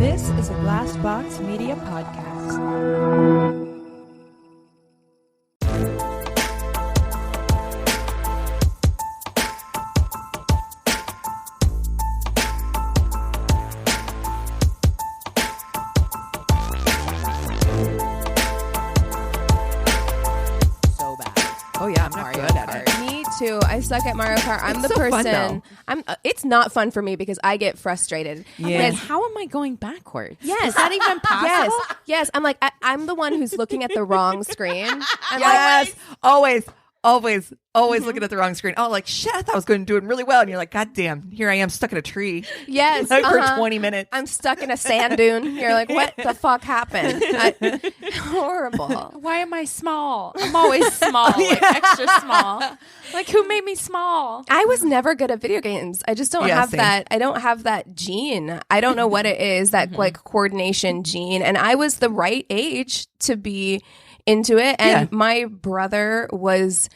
This is a Glass Box Media podcast. So bad. Oh yeah, I'm not good at it. Me too. I suck at Mario Kart. I'm It's the so fun, person. It's not fun for me because I get frustrated. Yeah. Wait, how am I going backwards? Yes. Is that even possible? Yes. I'm like I'm the one who's looking at the wrong screen. I'm Yes, always looking at the wrong screen. Oh, like shit! I thought I was doing really well, and you're like, God damn, here I am stuck in a tree. like, yes, Like, for uh-huh. 20 minutes. I'm stuck in a sand dune. You're like, what the fuck happened? Horrible. Why am I small? I'm always small, like extra small. Like, who made me small? I was never good at video games. I just don't Yeah, have same. that. I don't have that gene. I don't know what it is, that like coordination gene. And I was the right age to be into it. And my brother was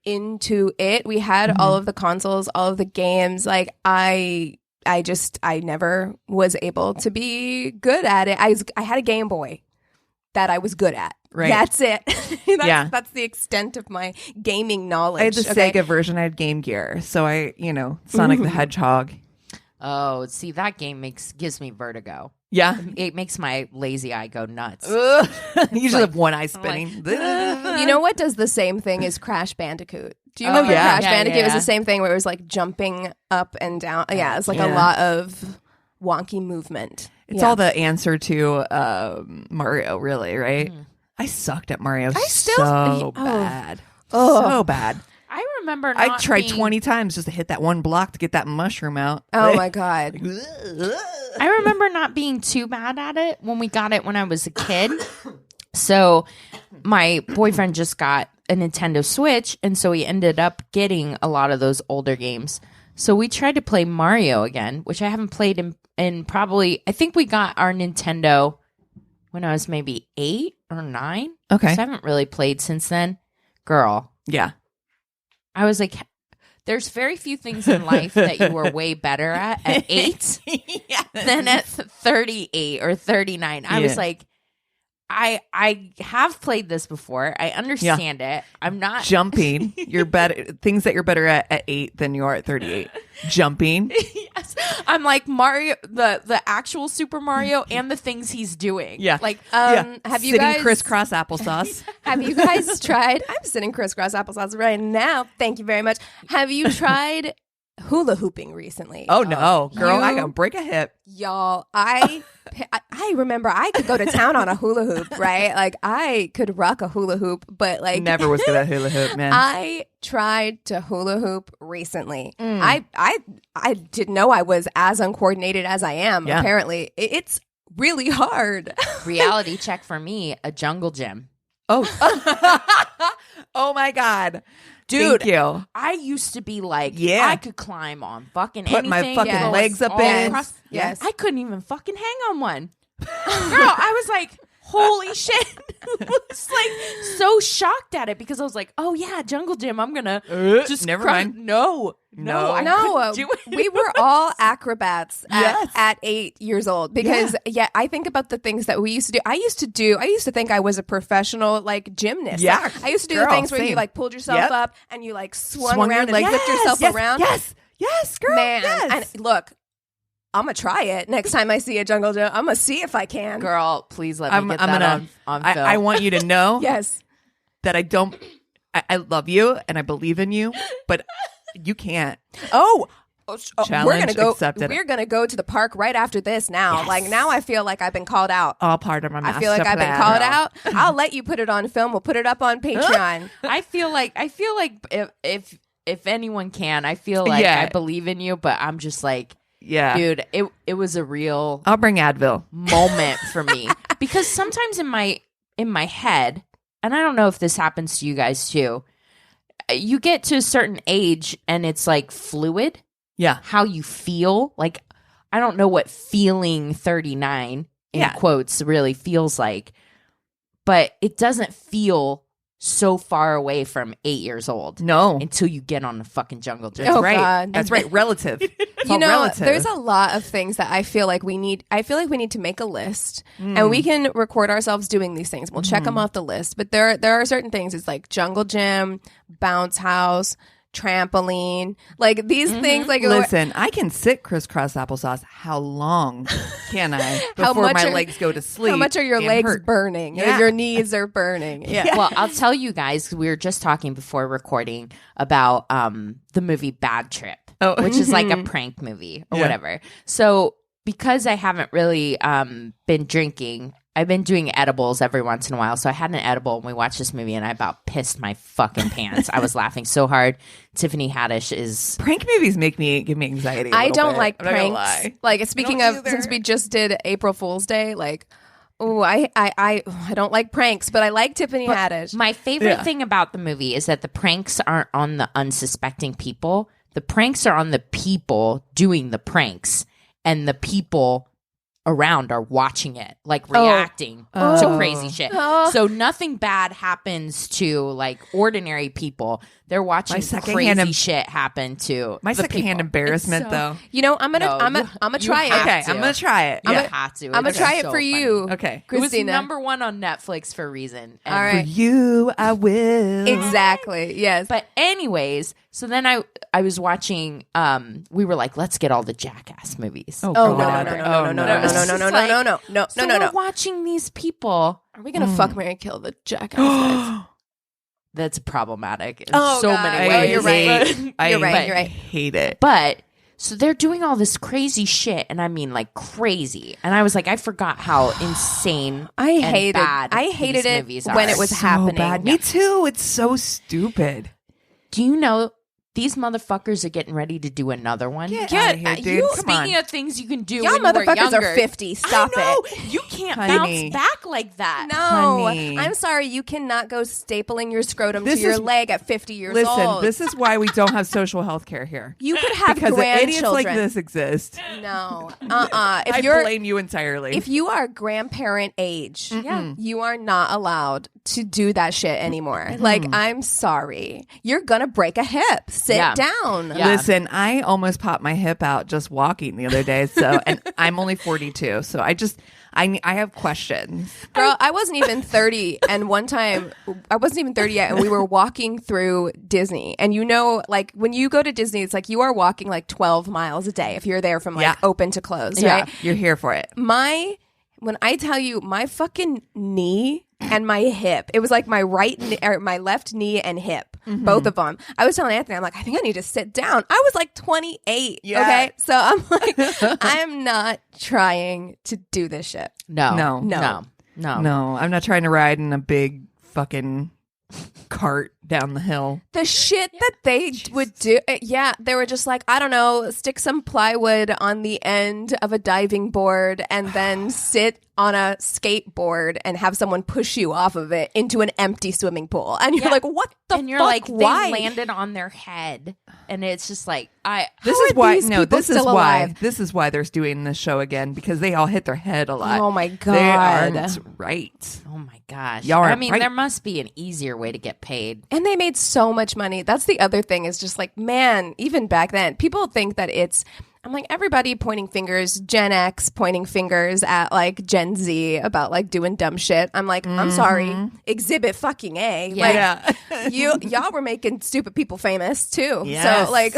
into it. We had all of the consoles, all of the games. Like I never was able to be good at it. I had a Game Boy that I was good at. Right. That's it. Yeah. That's the extent of my gaming knowledge. I had the Sega version. I had Game Gear, so Sonic the Hedgehog. Oh, see, that game gives me vertigo. Yeah, It makes my lazy eye go nuts. you just have one eye spinning. You know what does the same thing as Crash Bandicoot? Do you Oh, remember yeah. Crash Yeah, Bandicoot? It was yeah. the same thing where it was like jumping up and down. Yeah, it's like a Yeah. lot of wonky movement. It's Yeah. all the answer to Mario, really, right? I sucked at Mario so bad. So bad. I remember I not tried being- 20 times just to hit that one block to get that mushroom out. Oh my God. I remember not being too bad at it when we got it when I was a kid. So my boyfriend just got a Nintendo Switch, and so he ended up getting a lot of those older games. So we tried to play Mario again, which I haven't played in probably, I think we got our Nintendo when I was maybe 8 or 9. Okay. So I haven't really played since then. Girl, Yeah. I was like, there's very few things in life that you were way better at 8 than at 38 or 39. I was Yeah. like, I have played this before. I understand it. I'm not Jumping. You're better. Things that you're better at 8 than you are at 38. Jumping. Yes. I'm like Mario, the actual Super Mario, and the things he's doing. Yeah. Like, Have you Sitting guys crisscross applesauce. Have you guys tried? I'm sitting crisscross applesauce right now. Thank you very much. Have you tried hula hooping recently? Oh no, girl! I You- can break a hip. Y'all, I remember I could go to town on a hula hoop, right? Like I could rock a hula hoop, but like Never was good at hula hoop, man. I tried to hula hoop recently. I didn't know I was as uncoordinated as I am. Yeah. Apparently, it's really hard. reality check for me, a jungle gym. Oh, oh my god, Dude, Thank you. I used to be like, Yeah. I could climb on fucking Put my anything. fucking go legs up all in. across- Yes. I couldn't even fucking hang on one. Girl, I was like, holy shit. I was like so shocked at it because I was like, oh yeah, jungle gym. I'm gonna just never cry- mind. No, I No, couldn't do it. we were all acrobats Yes. at 8 years old because I think about the things that we used to do. I used to think I was a professional like gymnast. Yeah. Like, I used to do Girl, the things where you same. like pulled yourself Yep. up and you like swung Swung around your and legs. flipped yourself Yes, around. Yes, girl. Man, yes. and look, I'm gonna try it next time I see a jungle gym. I'm gonna see if I can. Girl, please let me I'm get gonna. that on film. I want you to know Yes. that I don't. I love you and I believe in you, but you can't. Oh, we're Challenge gonna go. accepted. We're gonna go to the park right after this. Now, like now, I feel like I've been called out. All part of my. I feel like I've been called out. I'll let you put it on film. We'll put it up on Patreon. I feel like if anyone can, I feel like Yeah. I believe in you, but I'm just like, Yeah, dude, it was a real I'll bring Advil. moment for me because sometimes in my head, and I don't know if this happens to you guys too, you get to a certain age and it's like fluid Yeah, how you feel. Like I don't know what feeling 39 in Yeah. quotes really feels like, but it doesn't feel so far away from 8 years old no, until you get on the fucking jungle gym. Oh, right. God. That's right. Relative. It's all relative. there's a lot of things that I feel like we need to make a list, and we can record ourselves doing these things. We'll check them off the list, but there are certain things. It's like jungle gym, bounce house, trampoline, like these things. Like, listen, I can sit crisscross applesauce. How long can I before my legs go to sleep? How much are your legs burning? Yeah. Your knees are burning. Yeah. Well, I'll tell you guys, we were just talking before recording about the movie Bad Trip, which is like a prank movie or whatever. So because I haven't really been drinking, I've been doing edibles every once in a while. So I had an edible and we watched this movie and I about pissed my fucking pants. I was laughing so hard. Tiffany Haddish is... Prank movies give me anxiety. I don't like I'm not gonna pranks. lie. Like, speaking of, since we just did April Fool's Day, like, I don't like pranks, but I like Tiffany Haddish. My favorite thing about the movie is that the pranks aren't on the unsuspecting people. The pranks are on the people doing the pranks, and the people around are watching it, like reacting to crazy shit. So nothing bad happens to like ordinary people. They're watching crazy shit happen to my the secondhand people. embarrassment, though. You know, I'm gonna try it. Okay, I'm gonna try it. You have to. I'm gonna try it for you. Okay, Christina. It was number 1 on Netflix for a reason. And all right, for you, I will. Exactly. Yes. But anyways, so then I was watching. We were like, let's get all the Jackass movies. No. So we're watching these people. Are we gonna fuck, marry, kill the Jackass guys? That's problematic in Oh, so God. many Oh, ways. you're right. You're right. I hate it. But so they're doing all this crazy shit, and I mean like crazy. And I was like, I forgot how insane I hated these it movies when are. it was So happening. bad. Me too. It's so stupid. Do you know these motherfuckers are getting ready to do another one? Get out of here, dude. Come Speaking on. of things you can do Y'all when you were motherfuckers younger, are 50. Stop I know. it. You can't Honey. bounce back like that. No, Honey. I'm sorry. You cannot go stapling your scrotum This to your is- leg at 50 years Listen, old. this is why we don't have social health care here. You could have Because grandchildren. idiots like this exist. No. If I you're blame you entirely. if you are grandparent age, you are not allowed to do that shit anymore. Like, I'm sorry. You're gonna break a hip. Sit Yeah. down. Yeah. Listen, I almost popped my hip out just walking the other day. So, and I'm only 42. So I have questions. Girl, I wasn't even 30, and one time I wasn't even 30 yet, and we were walking through Disney. And you know, like when you go to Disney, it's like you are walking like 12 miles a day if you're there from like open to close, right? You're here for it. When I tell you my fucking knee and my hip, it was like my my left knee and hip, both of them. I was telling Anthony, I'm like, I think I need to sit down. I was like 28. Yeah. Okay. So I'm like, I'm not trying to do this shit. No. No, I'm not trying to ride in a big fucking cart down the hill. The shit that they would do, they were just like, I don't know, stick some plywood on the end of a diving board and then sit on a skateboard and have someone push you off of it into an empty swimming pool. And you're like, what the fuck? And you're like, why? they landed on their head. And it's just like, This is why they're doing this show again, because they all hit their head a lot. Oh my God. They aren't right. oh my gosh. Y'all are I mean, right. there must be an easier way to get paid. And they made so much money. That's the other thing, is just like, man, even back then, people think that I'm like, everybody pointing fingers, Gen X pointing fingers at like Gen Z about like doing dumb shit. I'm like, I'm sorry, exhibit fucking A. Yeah. Like, y'all were making stupid people famous too. Yes. So like,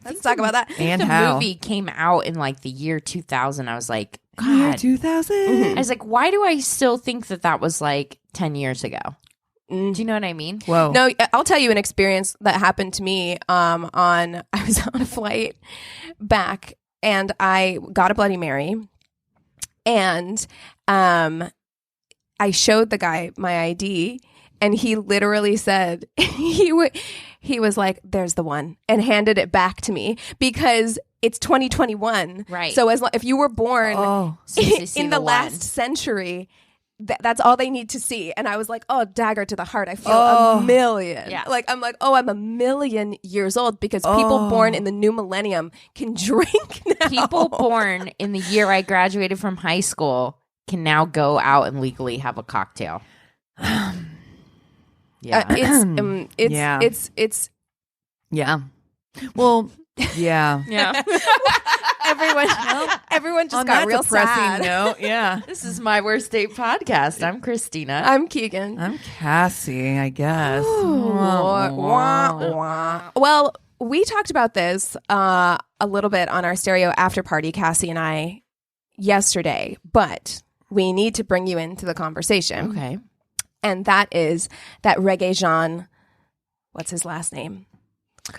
let's talk about that. And the how? movie came out in like the year 2000. I was like, Year God. 2000. I was like, why do I still think that was like 10 years ago? Do you know what I mean? Whoa. No, I'll tell you an experience that happened to me. I was on a flight back, and I got a Bloody Mary, and I showed the guy my ID, and he literally said he was like, "There's the one," and handed it back to me because it's 2021, Right? So if you were born Since they see in the one. last century. That's all they need to see. And I was like, oh, dagger to the heart. I feel a million. Yeah. Like, I'm like, oh, I'm a million years old, because people born in the new millennium can drink now. People born in the year I graduated from high school can now go out and legally have a cocktail. Yeah. It's Yeah. Well, Yeah. Yeah. Everyone just On got that real depressing sad. note, yeah. This is my worst date podcast. I'm Christina. I'm Keegan. I'm Cassie, I guess. Wah, wah, wah. Well, we talked about this a little bit on our stereo after party, Cassie and I, yesterday, but we need to bring you into the conversation. Okay. And that is that Reggae Jean, what's his last name?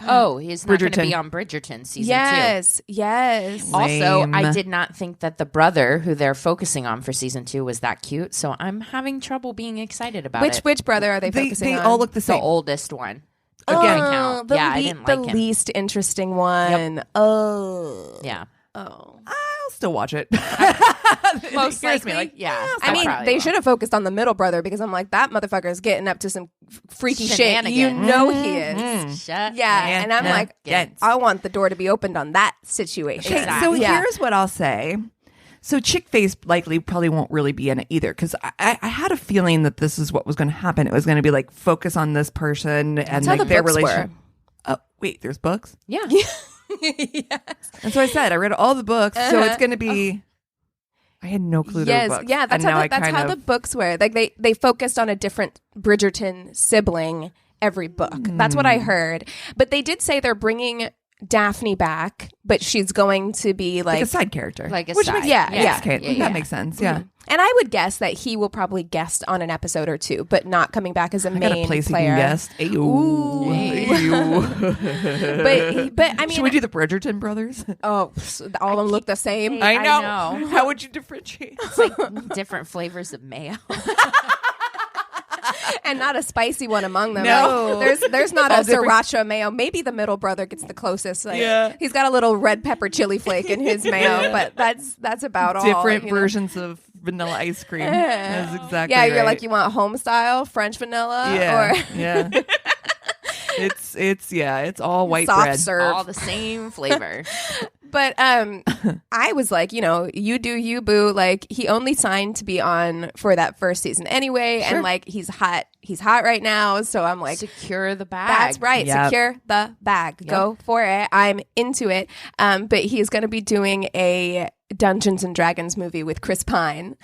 Oh, he's not going to Bridgerton. be on Bridgerton season 2. Yes. Also, Lame. I did not think that the brother who they're focusing on for season 2 was that cute, so I'm having trouble being excited about it. Which brother are they focusing They on? all look the The same. oldest one. Again. Count. The Yeah, I le- didn't the like him. least interesting one. Oh. Yeah. Oh. I'll still watch it. Most Scares me, likely. like, yeah. I mean, probably they will. should have focused on the middle brother because I'm like, that motherfucker is getting up to some freaky shit. Shenanigans. You know he is. Shut Yeah. Yeah. And I'm Yeah. like, Yeah. I want the door to be opened on that situation. Okay, Exactly. so Yeah. here's what I'll say. So Chick Face likely probably won't really be in it either because I had a feeling that this is what was going to happen. It was going to be like focus on this person and That's how like the their books relationship. were. Wait, there's books? Yeah. Yes. And so I said I read all the books, so it's going to be. I had no clue. There were books. Yeah, that's And now how the books were. Like they focused on a different Bridgerton sibling every book. That's what I heard. But they did say they're bringing Daphne back, but she's going to be like like a side character, Like a which side. makes Yeah. okay, Yeah. that makes sense. Yeah, And I would guess that he will probably guest on an episode or two, but not coming back as a I got a main place player. you can guest. Ooh. But I mean, should we do the Bridgerton brothers? oh, all of them look the same. I know. How would you differentiate? It's like different flavors of mayo. And not a spicy one among them. No. Like, there's not a All different- sriracha mayo. Maybe the middle brother gets the closest. Like, Yeah. he's got a little red pepper chili flake in his mayo, but that's about all. Different you know? versions of vanilla ice cream. That's exactly Yeah, right. you're like, you want home style French vanilla yeah, or yeah. It's all white soft bread. serve. All the same flavor. But I was like, you do you, boo. Like, he only signed to be on for that first season anyway, and like he's hot right now. So I'm like, Secure the bag. that's right. Yep. Secure the bag. Go for it. I'm into it. But he's going to be doing a Dungeons and Dragons movie with Chris Pine.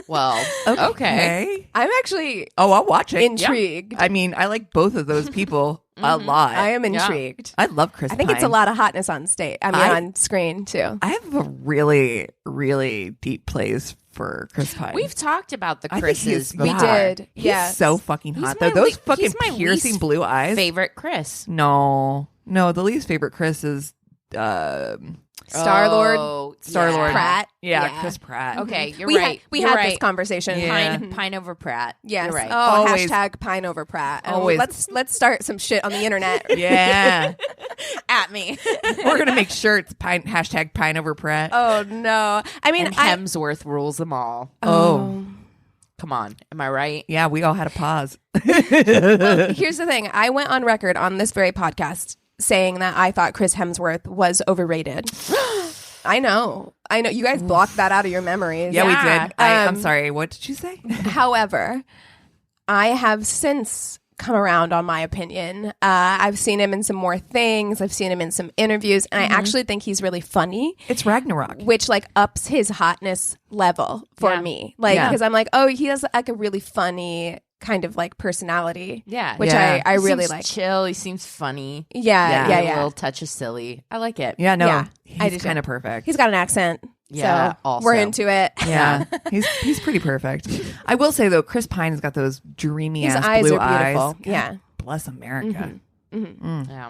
Well, okay. I'm actually Oh, I'll watch it. intrigued. I mean, I like both of those people a lot. I am intrigued. I love Chris. I think it's a Pine. lot of hotness on stage. I mean, on screen too. I have a really, really deep place for Chris Pine. We've talked about the I think he Chris's is We hot. before. did. He's Yes. so fucking He's hot my though. Those le- fucking he's my piercing least blue eyes. Favorite Chris. No, the least favorite Chris is Star-Lord. Star-Lord. Pratt. Yeah, Chris Pratt. Okay, you're we right. we You're had right. this conversation. Yeah. Pine over Pratt. Yes. You're right. Oh, Always. hashtag Pine over Pratt. And Always. Let's start some shit on the internet. Yeah. At me. We're gonna make shirts. Hashtag Pine over Pratt. Oh no. I mean, And Hemsworth rules them all. Oh. Come on. Am I right? Yeah, we all had a pause. here's the thing. I went on record on this very podcast saying that I thought Chris Hemsworth was overrated. I know. You guys blocked that out of your memories. Yeah, we Yeah. did. I'm sorry. What did you say? However, I have since come around on my opinion. I've seen him in some more things. I've seen him in some interviews, and I actually think he's really funny, It's Ragnarok. which like ups his hotness level for Yeah. me. Like, Yeah. because I'm like, oh, he has like a really funny kind of like personality. Yeah. Which Yeah. I He really seems like. chill. He seems funny. Yeah. A little touch of silly. I like it. Yeah, no, Yeah, I do he's too. kind of perfect. He's got an accent. Yeah, So also. we're into it. Yeah, he's pretty perfect. I will say though, Chris Pine's got those dreamy His ass eyes blue are beautiful. eyes. God Yeah. bless America. Yeah.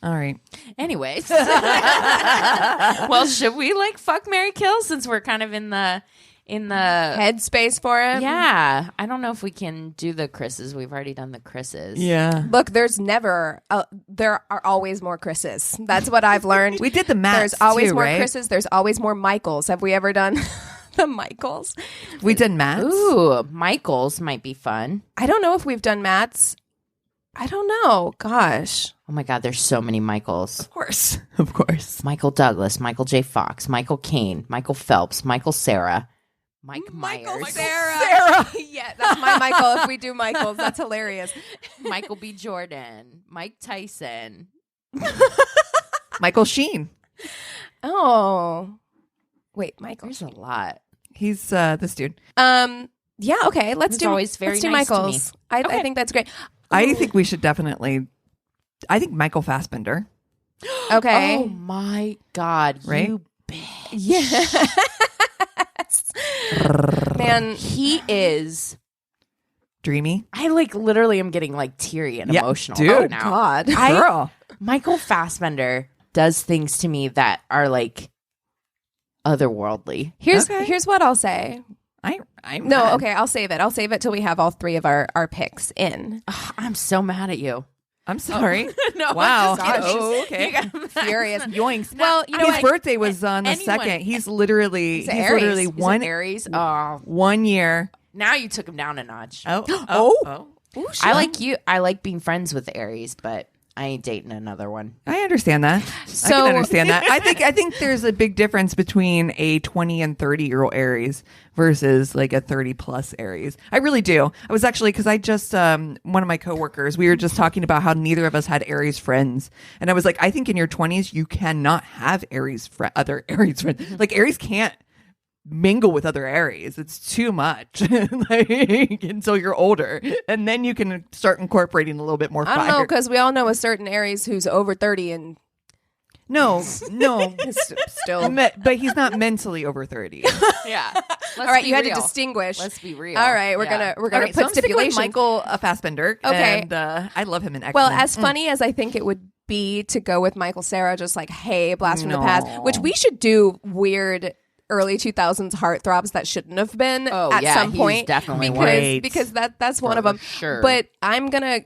All right. Anyways. Well, should we like fuck, marry, kill since we're kind of in the Headspace for him. Yeah. I don't know if we can do the Chris's. We've already done the Chris's. Yeah, Look, there are always more Chris's. That's what I've learned. we did the math. There's always too, more right? Chris's. There's always more Michaels. Have we ever done the Michaels? We did math. Ooh, Michael's might be fun. I don't know if we've done Matt's. I don't know. Gosh. Oh my God, there's so many Michaels. Of course. Michael Douglas, Michael J. Fox, Michael Caine, Michael Phelps, Michael Sarah, Mike Myers, Sarah. Yeah, that's my Michael. If we do Michaels, that's hilarious. Michael B. Jordan, Mike Tyson. Michael Sheen. Oh, wait, Michael. There's a lot. He's this dude. Yeah. Okay. Let's He's do. always very let's do nice to me. Michael's. I think that's great. I think we should definitely. I think Michael Fassbender. Okay. Oh my God. Right? You bitch. Yes. Man, He is. Dreamy. I literally am getting teary and emotional dude. right now. God. Girl. Michael Fassbender does things to me that are otherworldly. Here's Okay. here's what I'll say. I'm No, mad. okay, I'll save it. I'll save it till we have all three of our picks in. Ugh, I'm so mad at you. I'm sorry. No, Wow. I'm just kidding. Oh, okay. You got- Furious. Yoinks. Well, you know his what? birthday was on the Anyone- 2nd. He's literally He's Aries. He's one Aries. Oh, 1 year. now you took him down a notch. Oh. I like you. I like being friends with Aries, but I ain't dating another one. I understand that. I So- can understand that. I think there's a big difference between a 20 and 30-year-old Aries versus a 30+ Aries. I really do. I was actually, because I just one of my coworkers, we were just talking about how neither of us had Aries friends, and I was like, I think in your 20s you cannot have other Aries friends. Aries can't mingle with other Aries. It's too much until you're older, and then you can start incorporating a little bit more I don't fire. know, because we all know a certain Aries who's over 30 and No, is still. but he's not mentally over 30. Yeah. All right, you had to distinguish. Let's be real. All right, we're Yeah. gonna So put I'm sticking with stipulations. Michael Fassbender. Okay. And I love him in X-Men. Well, as funny as I think it would be to go with Michael Cera, just hey, blast from the past, which we should do weird early 2000s heartthrobs that shouldn't have been at some he's point. definitely because one. that's one of them. Sure. But I'm gonna,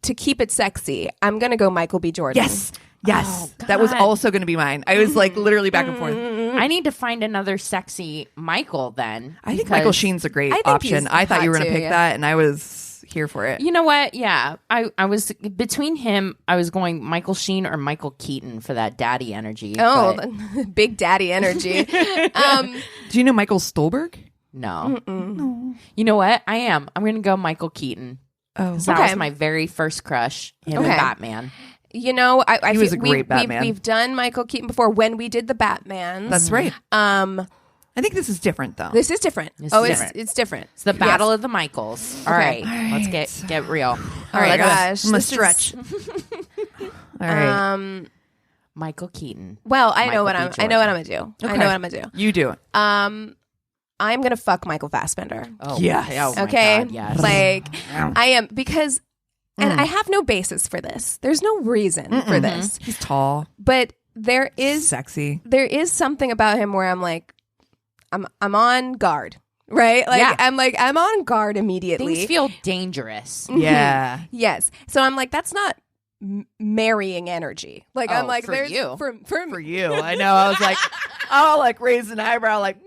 to keep it sexy, I'm gonna go Michael B. Jordan. Yes. Oh, that was God. also going to be mine. I was literally back and forth. I need to find another sexy Michael then. I think because- Michael Sheen's a great I think option. he's I thought you were hot going to too, pick yeah. that, and I was here for it. You know what? Yeah. I was between him, I was going Michael Sheen or Michael Keaton for that daddy energy. Oh, but big daddy energy. Do you know Michael Stolberg? no. You know what? I'm going to go Michael Keaton. Oh, That Okay. was my very first crush. Him and Okay. Batman. You know, I He was feel a great Batman. We've done Michael Keaton before when we did the Batmans. that's right. Um, I think this is different, though. this is different. This Oh, is it's different. it's different. It's the battle of the Michaels. All right. Let's get real. All right, right, I gotta- gosh, I'm gonna this is- stretch. All right. Michael Keaton. Well, I know Michael what B. I know what I'm gonna do. I Okay. know what I'm gonna do. You do it. I'm gonna fuck Michael Fassbender. Oh, Yes. Oh, my Okay, God, yes. I am because, and I have no basis for this. There's no reason for this, He's tall, but there is sexy. something about him where I'm on guard, right? Yeah. I'm on guard immediately. Things feel dangerous. Yeah. Yes. So I'm that's not marrying energy. I'm Oh, for there's you. for For you. I know. I was like, I'll raise an eyebrow like,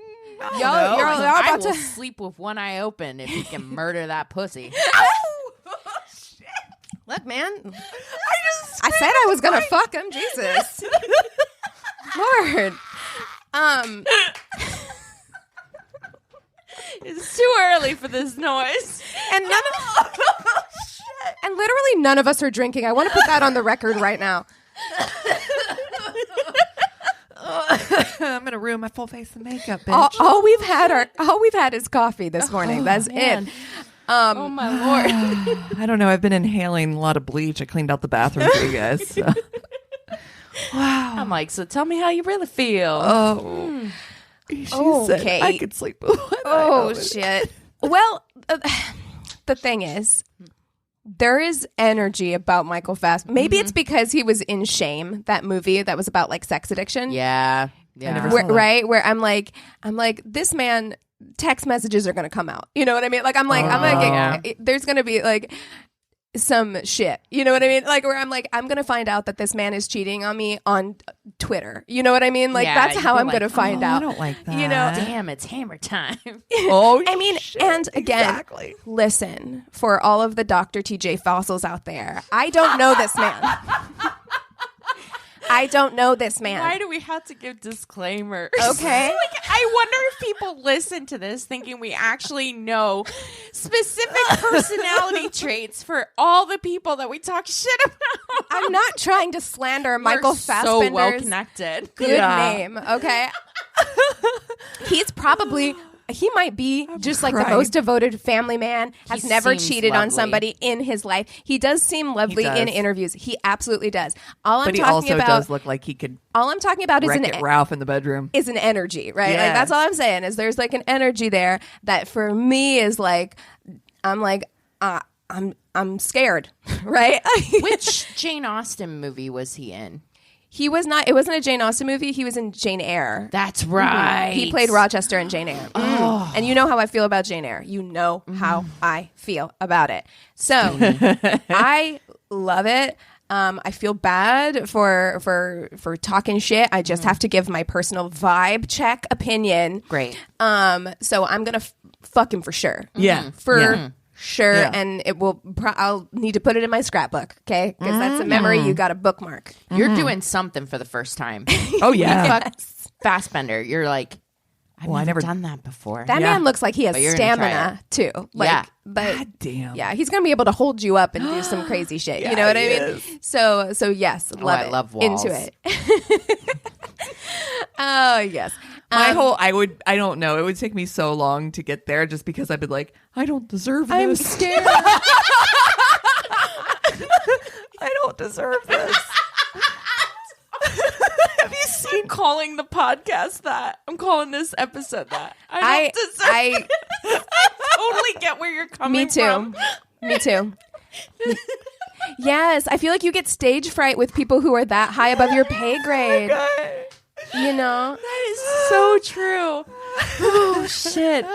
I don't know. you're I about will to. sleep with one eye open if you can murder that pussy. Look, man. I said I was gonna fuck him. Jesus, Lord. It's too early for this noise. And none of and literally none of us are drinking. I want to put that on the record right now. I'm gonna ruin my full face of makeup, bitch. All we've had is coffee this morning. That's man. it. Oh my Lord. I don't know. I've been inhaling a lot of bleach. I cleaned out the bathroom for you guys. So. Wow. I'm like, so tell me how you really feel. Oh. She Okay. said I could sleep with one eye Oh open. shit. Well, the thing is, there is energy about Michael Fassbender. Maybe it's because he was in Shame, that movie that was about sex addiction. Yeah. never Yeah. saw that. Right? Where I'm like, this man, text messages are gonna come out. You know what I mean? I'm gonna get, there's gonna be some shit. You know what I mean? Where I'm gonna find out that this man is cheating on me on Twitter. You know what I mean? Yeah, That's you'd how be I'm like, gonna find I out. don't like that. You know, Damn, it's hammer time. Oh, I mean, shit. and again, Exactly. listen, for all of the Dr. TJ fossils out there, I don't know this man. I don't know this man. Why do we have to give disclaimers? Okay. Like, I wonder if people listen to this thinking we actually know specific personality traits for all the people that we talk shit about. I'm not trying to slander Michael Fassbender's so well connected. good name, okay? He might be just like the most devoted family man, has never seems cheated on lovely. somebody in his life. He does seem lovely in interviews. He absolutely does. But he also does look like he could all I'm talking about wreck it Ralph in the bedroom. is an energy, right? Yeah. Like that's all I'm saying is there's like an energy there that for me is like I'm scared, right? Which Jane Austen movie was he in? He was not. It wasn't a Jane Austen movie. He was in Jane Eyre. That's right. He played Rochester in Jane Eyre. And you know how I feel about Jane Eyre. You know how I feel about it. So I love it. I feel bad for talking shit. I just have to give my personal vibe check opinion. Great. So I'm gonna fuck him for sure. Yeah. Sure, Yeah. and it will. I'll need to put it in my scrapbook, okay? Because that's a memory you got to bookmark. You're doing something for the first time. Oh, yeah. Fuck Fassbender. You're like, I've never done that before. That man looks like he has But you're gonna try stamina too. Like, Yeah. but God damn. yeah, he's gonna be able to hold you up and do some crazy shit. You know what I mean? So yes, love I it. love walls. Into it. Oh yes. I don't know. It would take me so long to get there just because I'd be like, I don't deserve this. I'm scared. I don't deserve this. Have you seen I'm calling the podcast that. I'm calling this episode that. I totally get where you're coming Me too. from. Me too. Yes, I feel like you get stage fright with people who are that high above your pay grade. You know? That is so true. Oh, shit.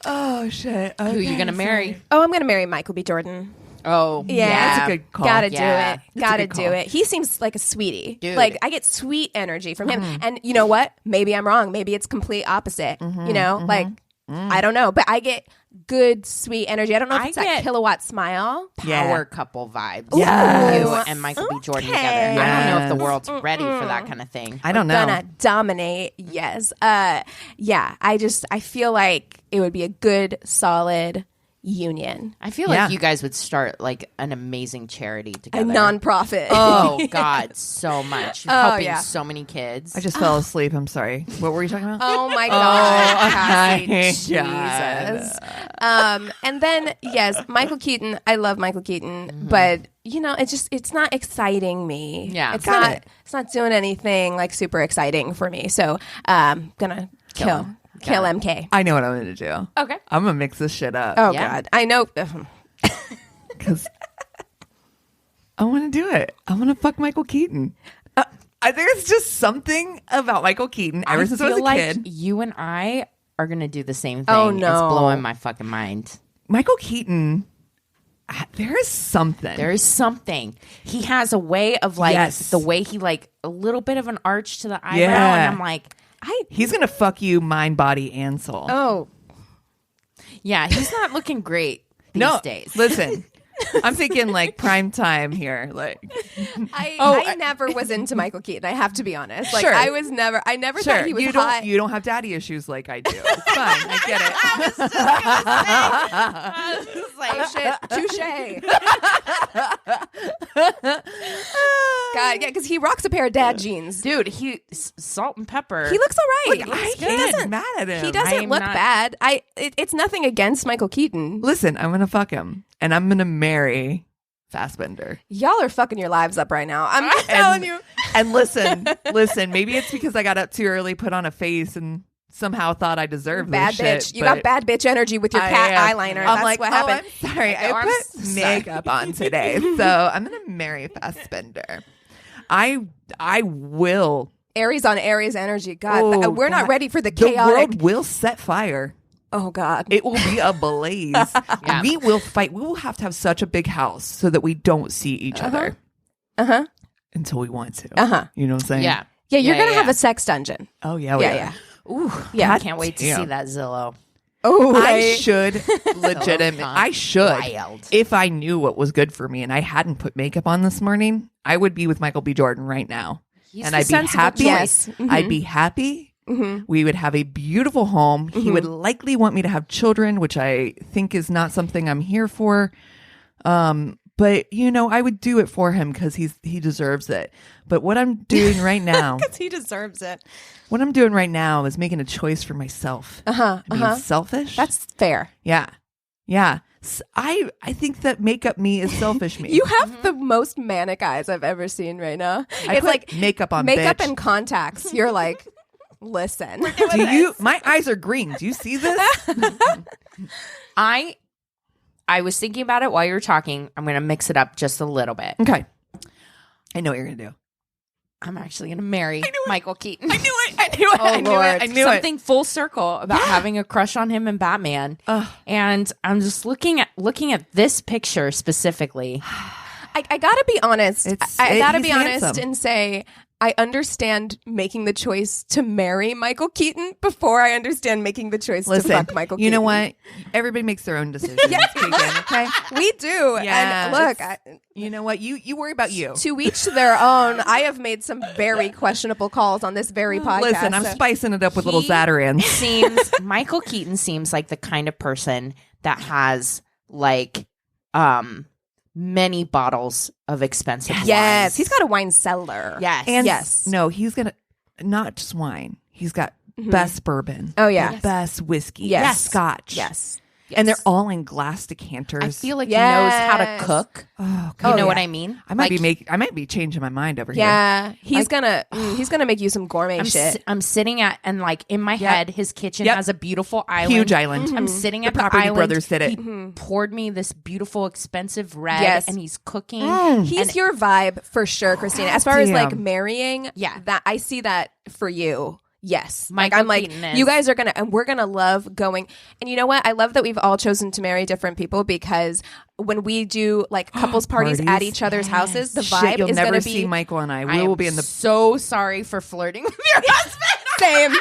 Oh, shit. Who are you going to marry? Oh, I'm going to marry Michael B. Jordan. Oh, Yeah. That's a good call. Gotta Yeah. do it. Gotta good do call. it. He seems like a sweetie. Dude. Like, I get sweet energy from him. And you know what? Maybe I'm wrong. Maybe it's complete opposite. You know? Like, I don't know. But I get good, sweet energy. I don't know if I it's that get- kilowatt smile. Power couple vibes. Yes. You and Michael B. Jordan Okay. together. I don't know if the world's ready for that kind of thing. I don't know. Gonna dominate. Yes. Yeah. I feel like it would be a good, solid union. I feel Yeah. like you guys would start like an amazing charity A together. nonprofit. Oh God, so much. You're Oh, helping yeah. so many kids. I just fell asleep. I'm sorry. What were you talking about? Oh my gosh, Cassie, my Jesus. And then yes, Michael Keaton. I love Michael Keaton, but you know, it's not exciting me. Yeah. it's Got not. it. It's not doing anything like super exciting for me. So, gonna kill MK. I know what I'm going to do. Okay. I'm going to mix this shit up. Oh Yeah. God, I know. Because I want to do it. I want to fuck Michael Keaton. There's just something about Michael Keaton ever since I was a like kid. you and I are gonna do the same thing. Oh, no. It's blowing my fucking mind. Michael Keaton, there is something. There is something. He has a way of like Yes. the way he like a little bit of an arch to the eyebrow, Yeah. and I'm like, He's going to fuck you mind, body, and soul. Oh, yeah, he's not looking great these days. Listen, I'm thinking like prime time here. Like, I never was into Michael Keaton. I have to be honest. Like Sure. I never sure, thought he was you hot. don't have daddy issues like I do. It's fine. I get it. Oh shit, touche. God, yeah, because he rocks a pair of dad jeans. Dude, salt and pepper. He looks all right. Look, I He can't doesn't- mad at him. He doesn't I'm look not- bad. It's nothing against Michael Keaton. Listen, I'm going to fuck him. And I'm going to marry Fassbender. Y'all are fucking your lives up right now. I'm just telling you. And listen, maybe it's because I got up too early, put on a face, and somehow thought I deserved Bad this shit. bitch. You got bad bitch energy with your cat eyeliner. I'm That's like, what happened. Oh, I'm sorry. I I'm put sorry. makeup on today. So I'm going to marry Fassbender. I will. Aries on Aries energy. God, Oh, we're not God. ready for the The chaotic. world will set fire. Oh God. It will be a blaze. Yeah. We will fight. We will have to have such a big house so that we don't see each other Uh-huh. until we want to. Uh-huh. You know what I'm saying? Yeah. Yeah, you're Yeah, gonna yeah, have yeah. a sex dungeon. Oh, yeah. we Yeah, are. yeah. Ooh, Yeah. I can't wait to damn. see that Zillow. Oh, I right. should legitimately. I should. Wild. If I knew what was good for me and I hadn't put makeup on this morning, I would be with Michael B. Jordan right now. He's And the I'd be sensible happy. choice. I'd be happy. We would have a beautiful home. He would likely want me to have children, which I think is not something I'm here for. But I would do it for him because he deserves it. But what I'm doing right now, Because he deserves it. what I'm doing right now is making a choice for myself. Being selfish. That's fair. Yeah. I think that makeup me is selfish me. You have the most manic eyes I've ever seen right now. I It's put like makeup on. makeup bitch. and contacts. You're like, listen. Do you? My eyes are green. Do you see this? I was thinking about it while you were talking. I'm going to mix it up just a little bit. Okay. I know what you're gonna do. I'm actually going to marry Michael Keaton. I knew it. I knew it. Oh, I knew Lord. it. I knew Something full circle about having a crush on him in Batman. And I'm just looking at this picture specifically. I gotta be honest. I gotta he's be honest handsome. and say I understand making the choice to marry Michael Keaton before I understand making the choice to Listen, fuck Michael Keaton. you know what? Everybody makes their own decisions. Keegan, okay. We do. Yeah, And look, You know what? You worry about you. to each their own. I have made some very questionable calls on this very podcast. Listen, I'm so- spicing it up with little Zatarans. Michael Keaton seems like the kind of person that has like many bottles of expensive Yes, wines. he's got a wine cellar. Yes. And Yes. no, he's gonna not just wine. He's got best bourbon. Oh, yeah. the best whiskey. Yes. Scotch. Yes. And they're all in glass decanters. I feel like he knows how to Yes. cook. Oh, You know yeah. what I mean? I might Like, I might be changing my mind over here. Yeah, he's gonna make you some gourmet shit. I'm sitting at and like in my head, his kitchen Yep. has a beautiful island. Huge island. I'm sitting at the Property island. Brothers did it. He poured me this beautiful, expensive red, Yes. and he's cooking. He's your vibe for sure, Christina. As far as like Damn. marrying, Yeah. that I see that for you. Yes, Michael I'm like, Keaton is- you guys are gonna, and we're gonna love going. And you know what? I love that we've all chosen to marry different people because when we do like couples parties at Parties. each other's houses, the Shit, vibe you'll is never gonna see be Michael and I. I We am will be in the. so sorry for flirting with your husband. same.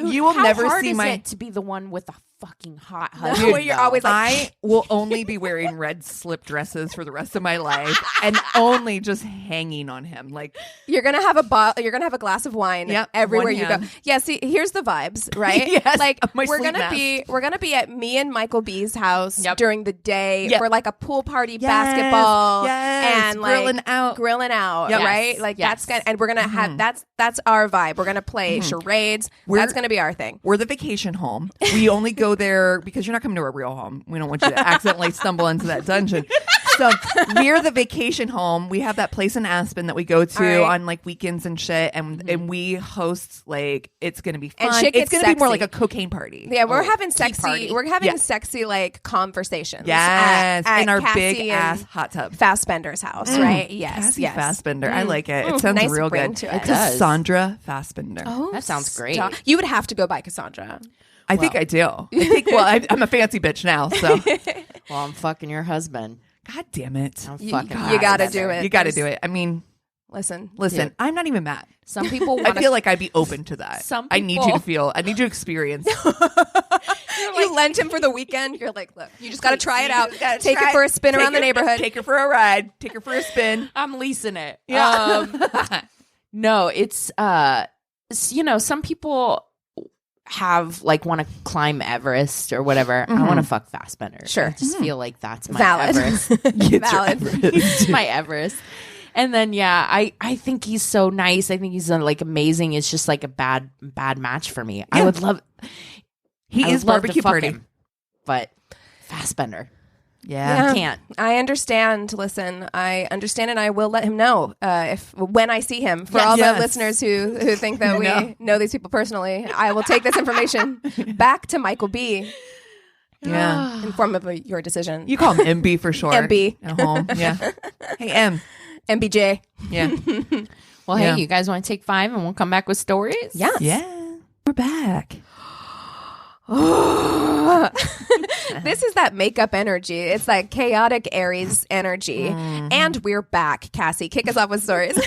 You will How never hard see is my. it to be the one with a fucking hot husband? Where you're always like, I will only be wearing red slip dresses for the rest of my life, and only just hanging on him. Like you're gonna have a bottle. You're gonna have a glass of wine Yep, everywhere one you hand. go. Yeah. See, here's the vibes, right? Yes, like my we're sleep gonna be at me and Michael B's house Yep. during the day Yep. for like a pool party, basketball, yes, and like grilling out, Yep. right? Yes, Like yes. that's gonna, and we're gonna have that's our vibe. We're gonna play charades. That's gonna be our thing. We're the vacation home. We only go there because you're not coming to a real home. We don't want you to accidentally stumble into that dungeon. So we're the vacation home. We have that place in Aspen that we go to All right. on like weekends and shit, and we host like it's gonna be fun. And shit It's gets gonna be more sexy. like a cocaine party. Yeah, we're Oh, having tea sexy. party. We're having Yeah. sexy like conversations. Yes, at in our Cassi big and ass hot tub. Fassbender's house, right? Yes, Cassie yes. Fassbender. I like it. It sounds Nice real ring good. to it. It's It does. Cassandra Fassbender. Oh, That sounds great. stop. You would have to go by Cassandra. I think I do. I think. Well, I'm a fancy bitch now, so. Well, I'm fucking your husband. God damn it! I'm You- fucking. you gotta Fassbender. do it. You got to do it. I mean, Listen, listen. I'm not even mad. Some people I want feel like I'd be open to that. Some I need you to people- feel. I need you to experience. you lent him for the weekend. You're like, look, you just got to try it out. You gotta Take try it for a spin Take around the her- neighborhood. Take her for a ride. Take her for a spin. I'm leasing it. Yeah. No, it's some people have like want to climb Everest or whatever. I want to fuck Fassbender. Sure. I just feel like that's my Valid. Everest. Valid. It's my Everest. And then I think he's so nice. I think he's like amazing. It's just like a bad match for me. I would love. He I is would love to barbecue fuck party. him, but Fassbender. Yeah. I can't. I understand. Listen, I understand, and I will let him know when I see him. For Yes. all the Yes. listeners who think that No. we know these people personally, I will take this information back to Michael B. Yeah. in form of your decision. You call him MB for short. MB. At home. Yeah. Hey M. MBJ. Yeah. Well, Yeah. hey, you guys want to take 5 and we'll come back with stories? Yeah. Yeah. We're back. This is that makeup energy. It's that chaotic Aries energy. And we're back. Cassie, kick us off with stories.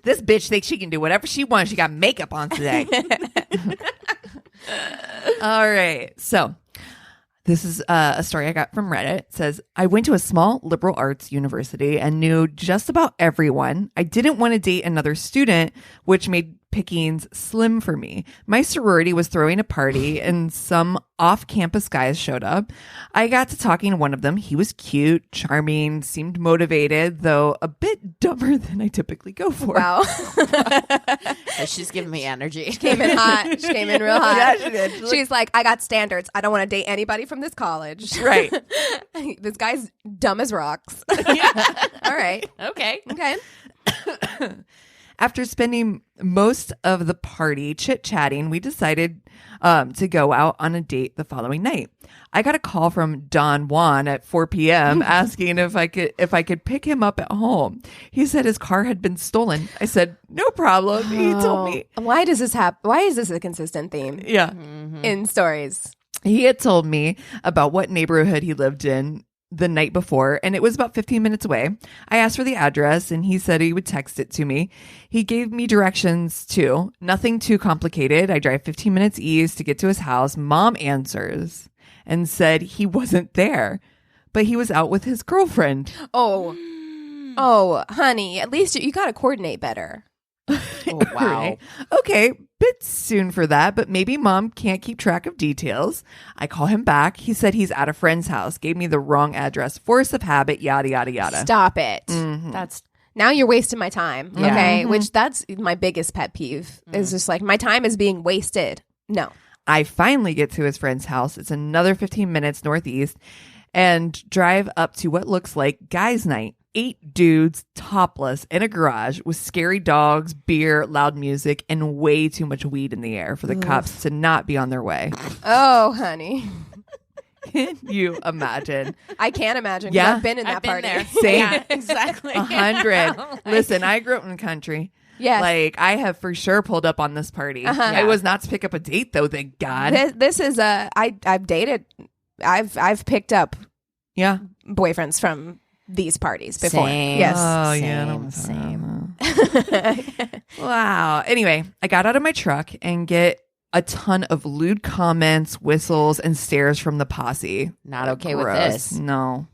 This bitch thinks she can do whatever she wants. She got makeup on today. All right. So this is a story I got from Reddit. It says, I went to a small liberal arts university and knew just about everyone. I didn't want to date another student, which made pickings slim for me. My sorority was throwing a party and some off-campus guys showed up. I got to talking to one of them. He was cute, charming, seemed motivated, though a bit dumber than I typically go for. Wow. She's giving me energy. She came in hot. She came in real hot. Yeah, she did. She's like, I got standards. I don't want to date anybody from this college. Right. This guy's dumb as rocks. Yeah. All right. Okay. Okay. After spending most of the party chit-chatting, we decided to go out on a date the following night. I got a call from Don Juan at 4 p.m. asking if I could pick him up at home. He said his car had been stolen. I said, no problem. He told me. Why does this happen? Why is this a consistent theme Yeah. in stories? He had told me about what neighborhood he lived in the night before, and it was about 15 minutes away. I asked for the address, and he said he would text it to me. He gave me directions, too. Nothing too complicated. I drive 15 minutes east to get to his house. Mom answers and said he wasn't there, but he was out with his girlfriend. Oh, honey, at least you got to coordinate better. Oh, wow. Right. Okay, bit soon for that, but maybe mom can't keep track of details. I call him back. He said he's at a friend's house, gave me the wrong address, force of habit, yada, yada, yada. Stop it. That's Now you're wasting my time. Yeah. Okay. Which that's my biggest pet peeve is just like my time is being wasted. No. I finally get to his friend's house. It's another 15 minutes northeast and drive up to what looks like guys' night. 8 dudes topless in a garage with scary dogs, beer, loud music, and way too much weed in the air for the cops to not be on their way. Oh, honey. Can you imagine? I can't imagine. 'Cause Yeah. I've been in that party. there. Same. Yeah, exactly. 100. Listen, I grew up in the country. Yes. Like, I have for sure pulled up on this party. It was not to pick up a date, though, thank God. This is I've dated. I've picked up Yeah. boyfriends from these parties before. Same. Yes. Oh, Same, yeah. same. Wow. Anyway, I got out of my truck and get a ton of lewd comments, whistles, and stares from the posse. Not okay with Gross. this. No.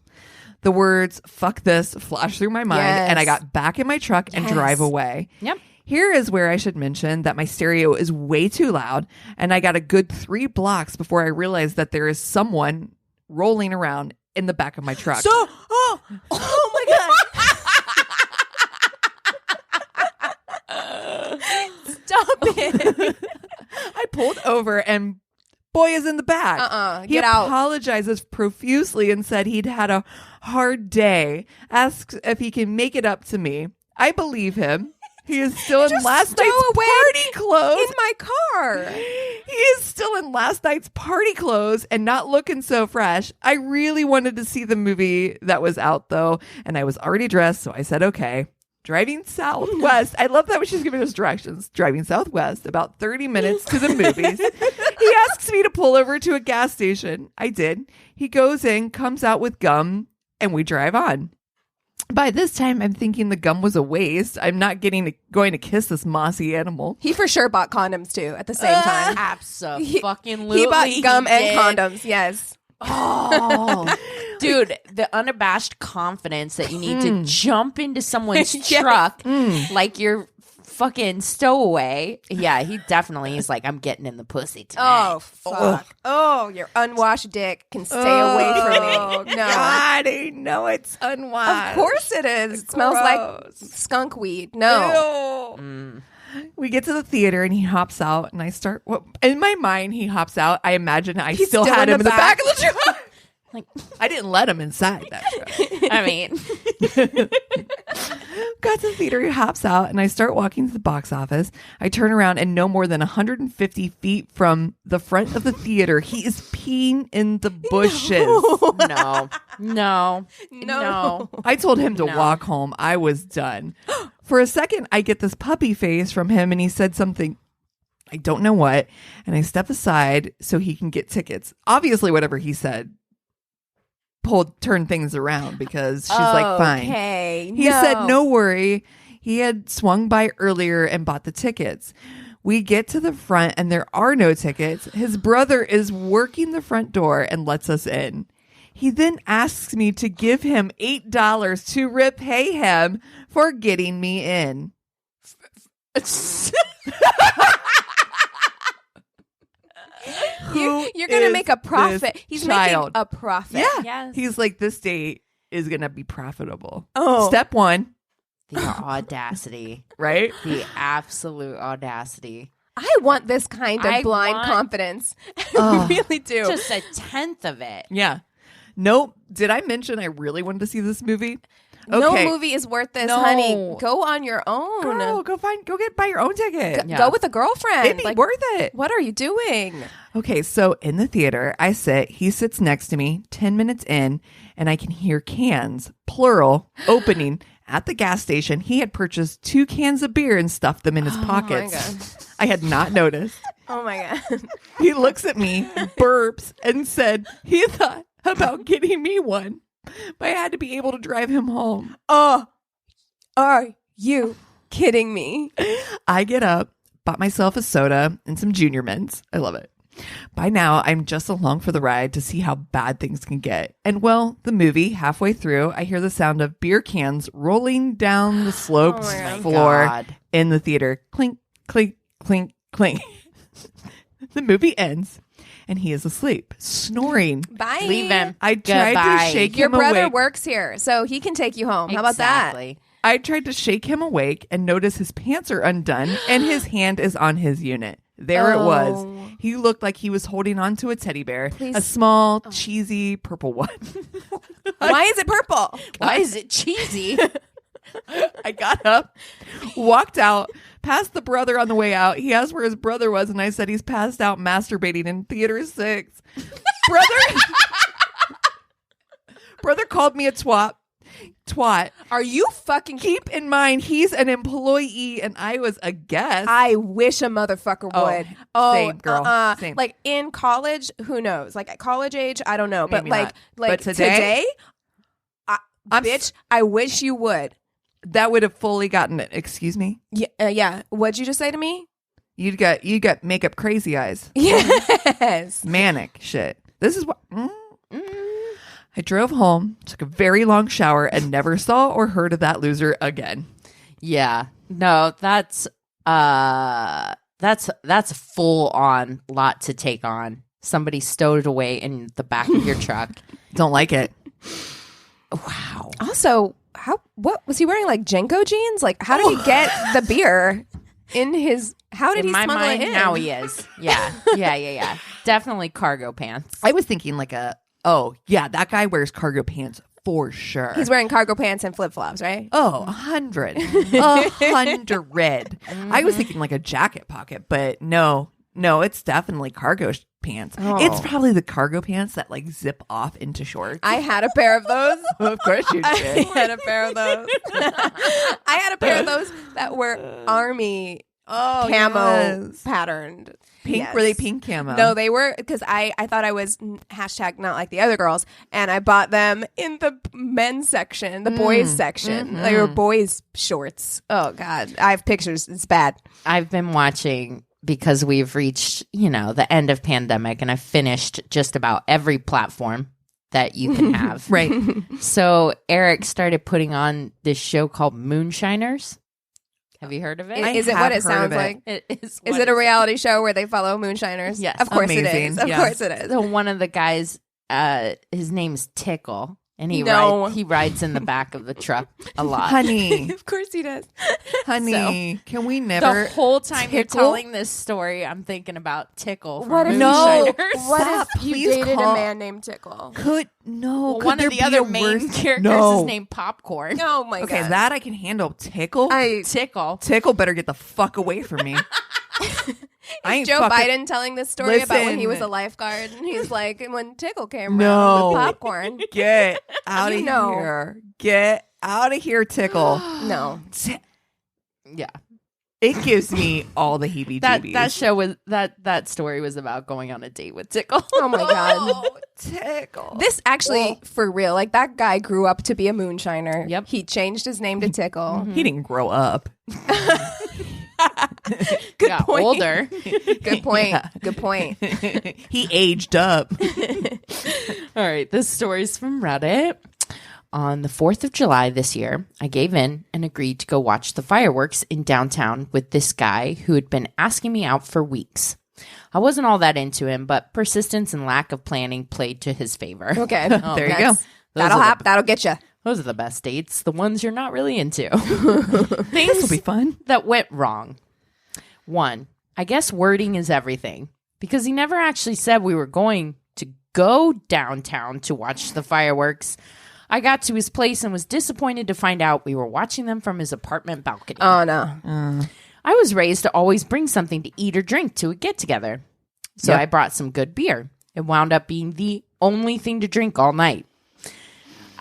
The words, fuck this, flashed through my mind, Yes. and I got back in my truck and Yes. drive away. Yep. Here is where I should mention that my stereo is way too loud, and I got a good 3 blocks before I realized that there is someone rolling around in the back of my truck. Oh my god. Stop it. I pulled over and boy is in the back. He Get out. apologizes profusely and said he'd had a hard day. Asks if he can make it up to me. I believe him. He is still in last night's stowaway party clothes. In my car. He is still in last night's party clothes and not looking so fresh. I really wanted to see the movie that was out, though, and I was already dressed, so I said, okay. Driving southwest. I love that when she's giving us directions. Driving southwest, about 30 minutes to the movies. He asks me to pull over to a gas station. I did. He goes in, comes out with gum, and we drive on. By this time, I'm thinking the gum was a waste. I'm not going to kiss this mossy animal. He for sure bought condoms too at the same time. Absolutely. He bought gum and condoms. Yes. Oh, dude, the unabashed confidence that you need to jump into someone's truck like you're fucking stowaway. Yeah, he definitely is like, I'm getting in the pussy tonight. Oh, fuck. Oh, your unwashed dick can stay away from me. No. God, I know it's unwashed. Of course it is. It smells like skunk weed. No. Ew. We get to the theater and he hops out and I start, in my mind, he hops out. I imagine I still had him in the back of the truck. Like, I didn't let him inside that truck. I mean, Got to the theater, he hops out, and I start walking to the box office. I turn around, and no more than 150 feet from the front of the theater, he is peeing in the bushes. no. I told him to walk home. I was done. For a second, I get this puppy face from him, and he said something, I don't know what, and I step aside so he can get tickets. Obviously, whatever he said turned things around because she's like, fine. Okay. He said, no worry. He had swung by earlier and bought the tickets. We get to the front and there are no tickets. His brother is working the front door and lets us in. He then asks me to give him $8 to repay him for getting me in. You're going to make a profit. He's child? making a profit. Yeah. Yes. He's like, this date is going to be profitable. Oh. Step one, The audacity. right? The absolute audacity. I want this kind of I blind want- confidence. I really do. Just a tenth of it. Yeah. Nope. Did I mention I really wanted to see this movie? No Okay. movie is worth this, No. honey. Go on your own. Girl, buy your own ticket. Yeah. Go with a girlfriend. It'd be worth it. What are you doing? Okay, so in the theater, I sit. He sits next to me. 10 minutes in, and I can hear cans, plural, opening at the gas station. He had purchased 2 cans of beer and stuffed them in his pockets. God. I had not noticed. Oh my God. He looks at me, burps, and said he thought about getting me one, but I had to be able to drive him home. Oh, are you kidding me? I get up, bought myself a soda and some Junior Mints. I love it. By now, I'm just along for the ride to see how bad things can get. And well, the movie, halfway through, I hear the sound of beer cans rolling down the sloped Oh my floor God. in the theater. Clink, clink, clink, clink. The movie ends, and he is asleep, snoring. Bye. Leave him. I tried Goodbye. to shake Your him brother awake. works here, so he can take you home. How about that? Exactly. I tried to shake him awake and notice his pants are undone and his hand is on his unit. There it was. Oh. He looked like he was holding on to a teddy bear, Please. a small, cheesy purple one. Why is it purple? Why is it cheesy? I got up, walked out, passed the brother on the way out. He asked where his brother was, and I said he's passed out masturbating in theater 6. Brother called me a twat. Are you fucking Keep in mind, he's an employee and I was a guest. I wish a motherfucker Oh, would. same, girl. Same. Like in college, who knows? Like at college age, I don't know. But Maybe like, not. like But today? I'm bitch, I wish you would. That would have fully gotten it. Excuse me? Yeah. What'd you just say to me? You got makeup crazy eyes. Yes. Manic shit. This is what I drove home, took a very long shower, and never saw or heard of that loser again. Yeah. No, that's a full on lot to take on. Somebody stowed it away in the back of your truck. Don't like it. Wow. Also, what was he wearing? Like Jenko jeans? Like how did he get the beer in his? How did In he my smuggle mind, it in? now he is. Yeah. Yeah. Definitely cargo pants. I was thinking that guy wears cargo pants for sure. He's wearing cargo pants and flip flops, right? 100. 100. I was thinking like a jacket pocket, but no, it's definitely cargo pants. Oh. It's probably the cargo pants that like zip off into shorts. I had a pair of those. Of course you I did. had a pair of those. I had a pair of those that were army camo yes. patterned. Pink? Yes. Were they pink camo? No, they were because I thought I was hashtag not like the other girls, and I bought them in the men's section, the boys section. They were boys shorts. Oh God, I have pictures. It's bad. I've been watching because we've reached, the end of pandemic, and I've finished just about every platform that you can have. Right. So Eric started putting on this show called Moonshiners. Have you heard of it? Is it what it sounds like? It is. Is it a reality show where they follow moonshiners? Yes. Of course it Amazing. is. Of Yes. course it is. So one of the guys, his name's Tickle, and he No. rides in the back of the truck a lot. Honey, Of course he does. honey, can we never? The whole time you're Tickle? telling this story, I'm thinking about Tickle from What if No. Moonshiners. What Stop, if you please dated call- a man named Tickle? Could One there of the be other a main worse- characters No. is named Popcorn. Oh my Okay, God. that I can handle. Tickle. Tickle. Tickle better get the fuck away from me. I ain't Joe fucking- Biden telling this story about when he was a Listen. lifeguard, and he's like, when Tickle came No. around with popcorn. Get out of You know. here. Get out of here, Tickle. No. Ti- Yeah. It gives me all the heebie-jeebies. That show was that story was about going on a date with Tickle. Oh my God. Oh, Tickle. This actually, for real, like that guy grew up to be a moonshiner. Yep. He changed his name to Tickle. He didn't grow up. Good Got point. older. Good point. Good point. He aged up. All right, this story's from Reddit. On the 4th of July this year, I gave in and agreed to go watch the fireworks in downtown with this guy who had been asking me out for weeks. I wasn't all that into him, but persistence and lack of planning played to his favor. Okay. There you go. That'll happen. That'll get you. Those are the best dates, the ones you're not really into. This will be fun. That went wrong. 1, I guess wording is everything, because he never actually said we were going to go downtown to watch the fireworks. I got to his place and was disappointed to find out we were watching them from his apartment balcony. Oh, no. I was raised to always bring something to eat or drink to a get-together. So Yep. I brought some good beer. It wound up being the only thing to drink all night.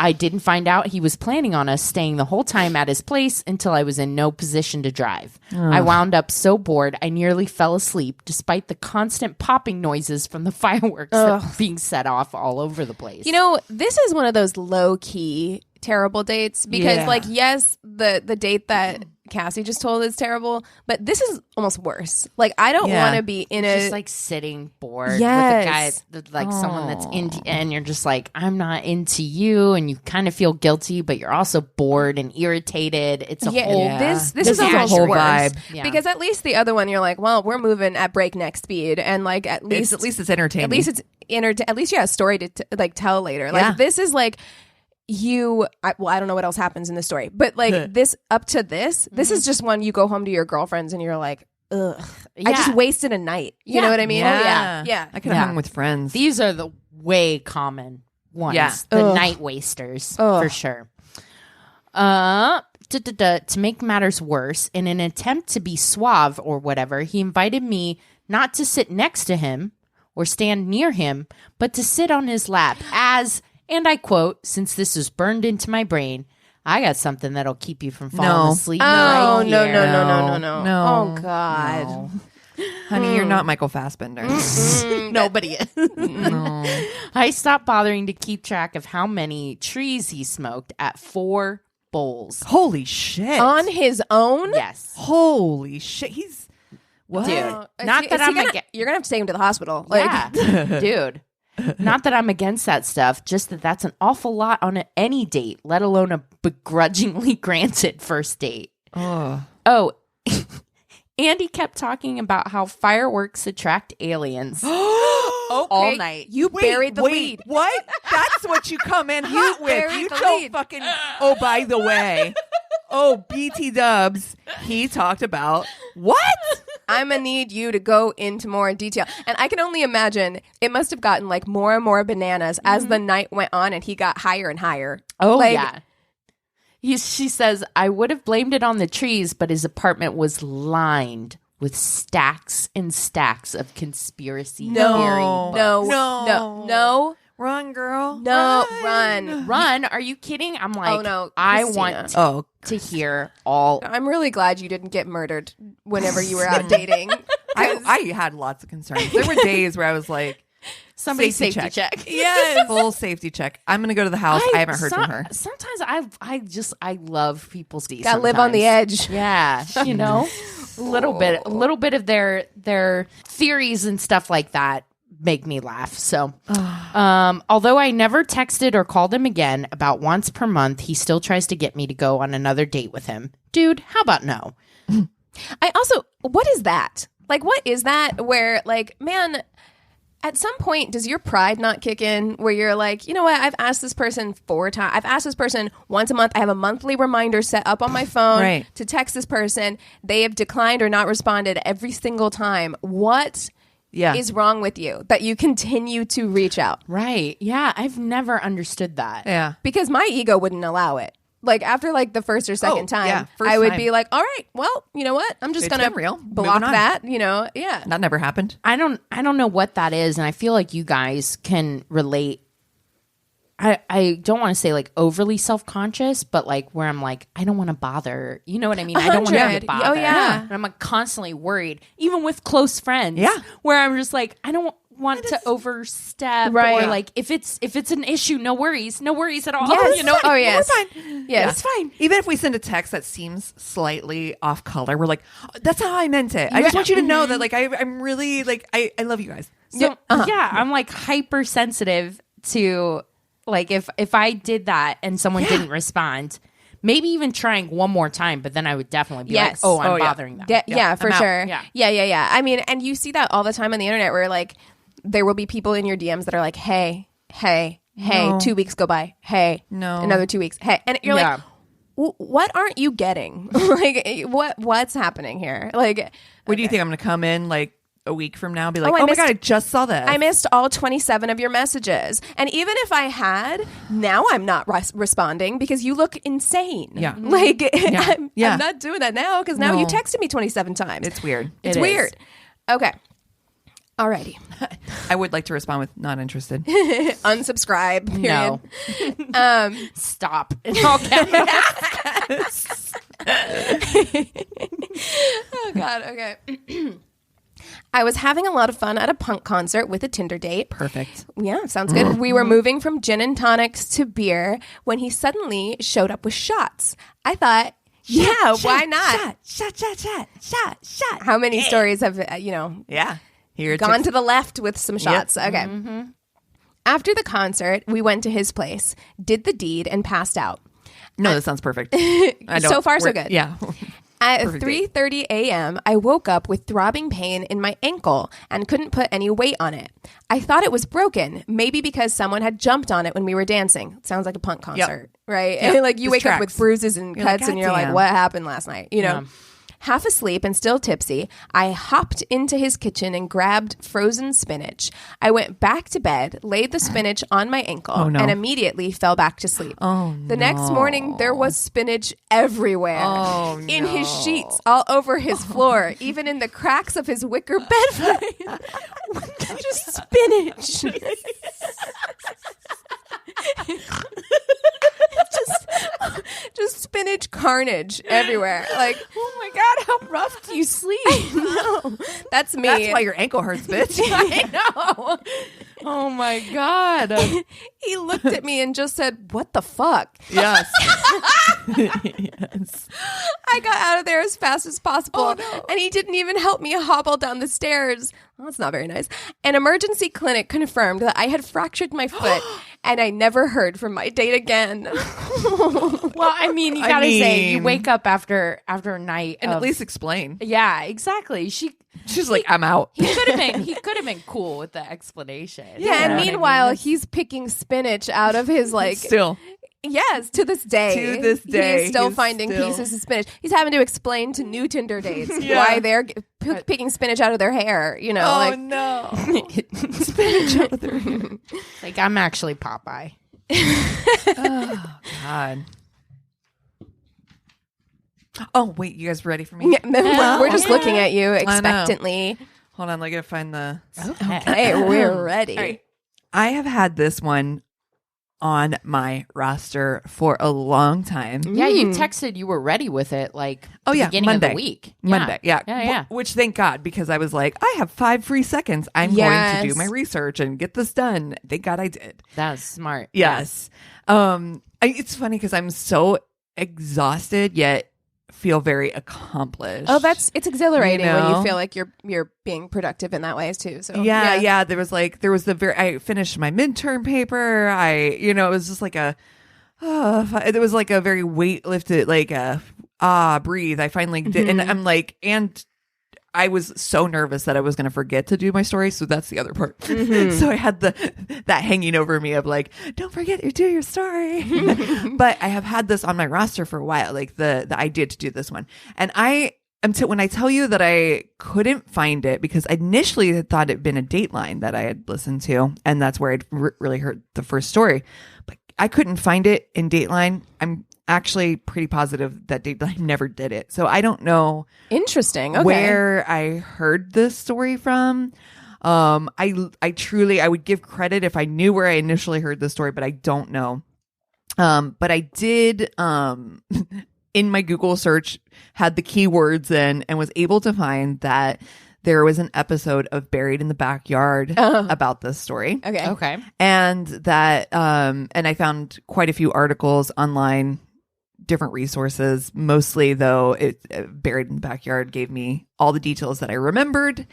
I didn't find out he was planning on us staying the whole time at his place until I was in no position to drive. I wound up so bored I nearly fell asleep despite the constant popping noises from the fireworks that were being set off all over the place. You know, this is one of those low-key terrible dates because, Yeah. like, yes, the date that Cassie just told is terrible, but this is almost worse. Like, I don't Yeah. want to be in just a... like sitting bored Yes. with a guy, like someone that's into, and you're just like, I'm not into you, and you kind of feel guilty, but you're also bored and irritated. It's a whole. This This is is a almost whole worse. vibe. Yeah. Because at least the other one, you're like, well, we're moving at breakneck speed, and like at least It's entertaining. at least it's at least you have a story to like tell later. Like Yeah. this is like I don't know what else happens in the story, but like this up to this is just when you go home to your girlfriends and you're like, ugh, I just Yeah. wasted a night. You know what I mean? Yeah. Yeah. I could have hung with friends. These are the way common ones. Yeah. The Ugh. night wasters, Ugh. for sure. To make matters worse, in an attempt to be suave or whatever, he invited me not to sit next to him or stand near him, but to sit on his lap as, and I quote, since this is burned into my brain, I got something that'll keep you from falling No. asleep. Oh right no, here." no. No. Oh God. No. Honey, you're not Michael Fassbender. Nobody is. I stopped bothering to keep track of how many trees he smoked at 4 bowls. Holy shit. On his own? Yes. Holy shit. He's what? Dude. Not that I'm you're gonna have to take him to the hospital. Like, Yeah. Dude. Not that I'm against that stuff, just that that's an awful lot on any date, let alone a begrudgingly granted first date. Oh. Oh, and he kept talking about how fireworks attract aliens. All night. You buried the lead. What? That's what you come in hot with. Buried You the don't lead. fucking. Oh, by the way. Oh, BT Dubs. He talked about what? I'm gonna need you to go into more detail. And I can only imagine it must have gotten like more and more bananas as the night went on and he got higher and higher. Oh, Like, yeah. She says, I would have blamed it on the trees, but his apartment was lined with stacks and stacks of conspiracy theory No, books. no. Run, girl. No, run. Run? Are you kidding? I'm like, Oh, no, I Christina. want Oh, to hear all. I'm really glad you didn't get murdered whenever you were out dating. I had lots of concerns. There were days where I was like, Somebody safety check. Yes. Full safety check. I'm going to go to the house. I haven't heard from her. Sometimes I love people's deeds. Gotta live on the edge. Yeah, you know, a little bit of their theories and stuff like that make me laugh. So, although I never texted or called him again, about once per month, he still tries to get me to go on another date with him. Dude, how about no? I also, what is that? Like, what is that where, like, man, at some point, does your pride not kick in where you're like, you know what? I've asked this person 4 times. I've asked this person once a month. I have a monthly reminder set up on my phone to text this person. They have declined or not responded every single time. What is wrong with you that you continue to reach out? Right. Yeah. I've never understood that. Yeah. Because my ego wouldn't allow it. Like after like the first or second time, first I would time. be like, all right, well, you know what? I'm just It's going been real. to Moving block on. that, you know? Yeah. That never happened. I don't know what that is, and I feel like you guys can relate I don't want to say like overly self-conscious, but like where I'm like, I don't want to bother. You know what I mean? I don't want to 100. be bothered. Oh, yeah. And I'm like constantly worried, even with close friends. Yeah. Where I'm just like, I don't want to overstep, Right. or like if it's an issue, no worries at all. Yes. You know, Oh, yes. We're fine. Yes. it's fine. Even if we send a text that seems slightly off color, we're like, oh, that's how I meant it. I just want you to know that like I'm really like I love you guys. So yeah, I'm like hypersensitive to like if I did that and someone didn't respond, maybe even trying one more time, but then I would definitely be like, oh, I'm bothering them. Yeah, for I'm out. sure. Yeah. I mean, and you see that all the time on the internet where like there will be people in your DMs that are like, hey, No. 2 weeks go by. Hey, No. another 2 weeks. Hey, and you're Yeah. like, what aren't you getting? Like, what's happening here? Like, What do you think? I'm going to come in like a week from now and be like, I oh my missed- God, I just saw this. I missed all 27 of your messages. And even if I had, now I'm not responding because you look insane. Yeah. Like, I'm Yeah. not doing that now because now No. you texted me 27 times. It's weird. It's It is. weird. Okay. Alrighty. I would like to respond with not interested. Unsubscribe. Period. No. Stop. In all caps. Oh, God. Okay. I was having a lot of fun at a punk concert with a Tinder date. Perfect. Yeah, sounds good. We were moving from gin and tonics to beer when he suddenly showed up with shots. I thought, yeah, why not? Shot. How many stories have, Yeah. Here it gone is. to the left with some shots? Okay. After the concert, we went to his place, did the deed, and passed out. No, that sounds perfect. I don't- So far, so we're- good. Yeah. At Perfect date. 3:30 a.m., I woke up with throbbing pain in my ankle and couldn't put any weight on it. I thought it was broken, maybe because someone had jumped on it when we were dancing. Sounds like a punk concert, right? Yep. And like you Just wake up with tracks. bruises and You're like, cuts, and you're like, "Goddamn." "What happened last night?" You know. Yeah. Half asleep and still tipsy, I hopped into his kitchen and grabbed frozen spinach. I went back to bed, laid the spinach on my ankle, Oh, no. and immediately fell back to sleep. Oh, The next morning, there was spinach everywhere. Oh, In his no. sheets, all over his floor, even in the cracks of his wicker bed frame. Just spinach. just spinach carnage everywhere. Like, Oh my God, how rough do you sleep? no, that's me. That's why your ankle hurts, bitch. I know. Oh my God. He looked at me and just said, "What the fuck?" Yes. I got out of there as fast as possible, and he didn't even help me hobble down the stairs. Well, that's not very nice. An emergency clinic confirmed that I had fractured my foot, and I never heard from my date again. Well, I mean, you I gotta say, you mean- wake up after a night And of, at least explain. yeah, exactly. She's like, I'm out. He could have been cool with the explanation. Yeah, You know and what I meanwhile, mean? he's picking spinach out of his like. Still. Yes, to this day. To this day, He's still he's finding still- pieces of spinach. He's having to explain to new Tinder dates Yeah. why they're picking spinach out of their hair. You know, Oh, like no. Spinach out of their hair. like, I'm actually Popeye. God. Oh, wait. You guys ready for me? Yeah, we're just looking at you know. expectantly. Hold on. I got to find the... Okay, we're ready. All right. I have had this one on my roster for a long time. Yeah, you texted you were ready with it like Oh, the yeah, beginning Monday. of the week. Monday, yeah. Yeah. Which thank God, because I was like, I have 5 free seconds. I'm going to do Yes. my research and get this done. Thank God I did. That was smart. Yes. It's funny because I'm so exhausted yet feel very accomplished. Oh, it's exhilarating You when know? you feel like you're being productive in that way too. So yeah. There was I finished my midterm paper. It was just like it was like a very weight lifted, like breathe. I finally did, and I'm like, and I was so nervous that I was going to forget to do my story. So that's the other part. So I had that hanging over me of like, don't forget to do your story. But I have had this on my roster for a while, like the idea to do this one. And when I tell you that I couldn't find it because I initially had thought it'd been a Dateline that I had listened to. And that's where I'd really heard the first story. But I couldn't find it in Dateline. I'm actually pretty positive that Dateline never did it. So I don't know Interesting. Okay. where I heard this story from. I truly, I would give credit if I knew where I initially heard the story, but I don't know. But I did, in my Google search, had the keywords in and was able to find that there was an episode of Buried in the Backyard about this story. Okay. And that, and I found quite a few articles online, different resources. Mostly, though, Buried in the Backyard gave me all the details that I remembered.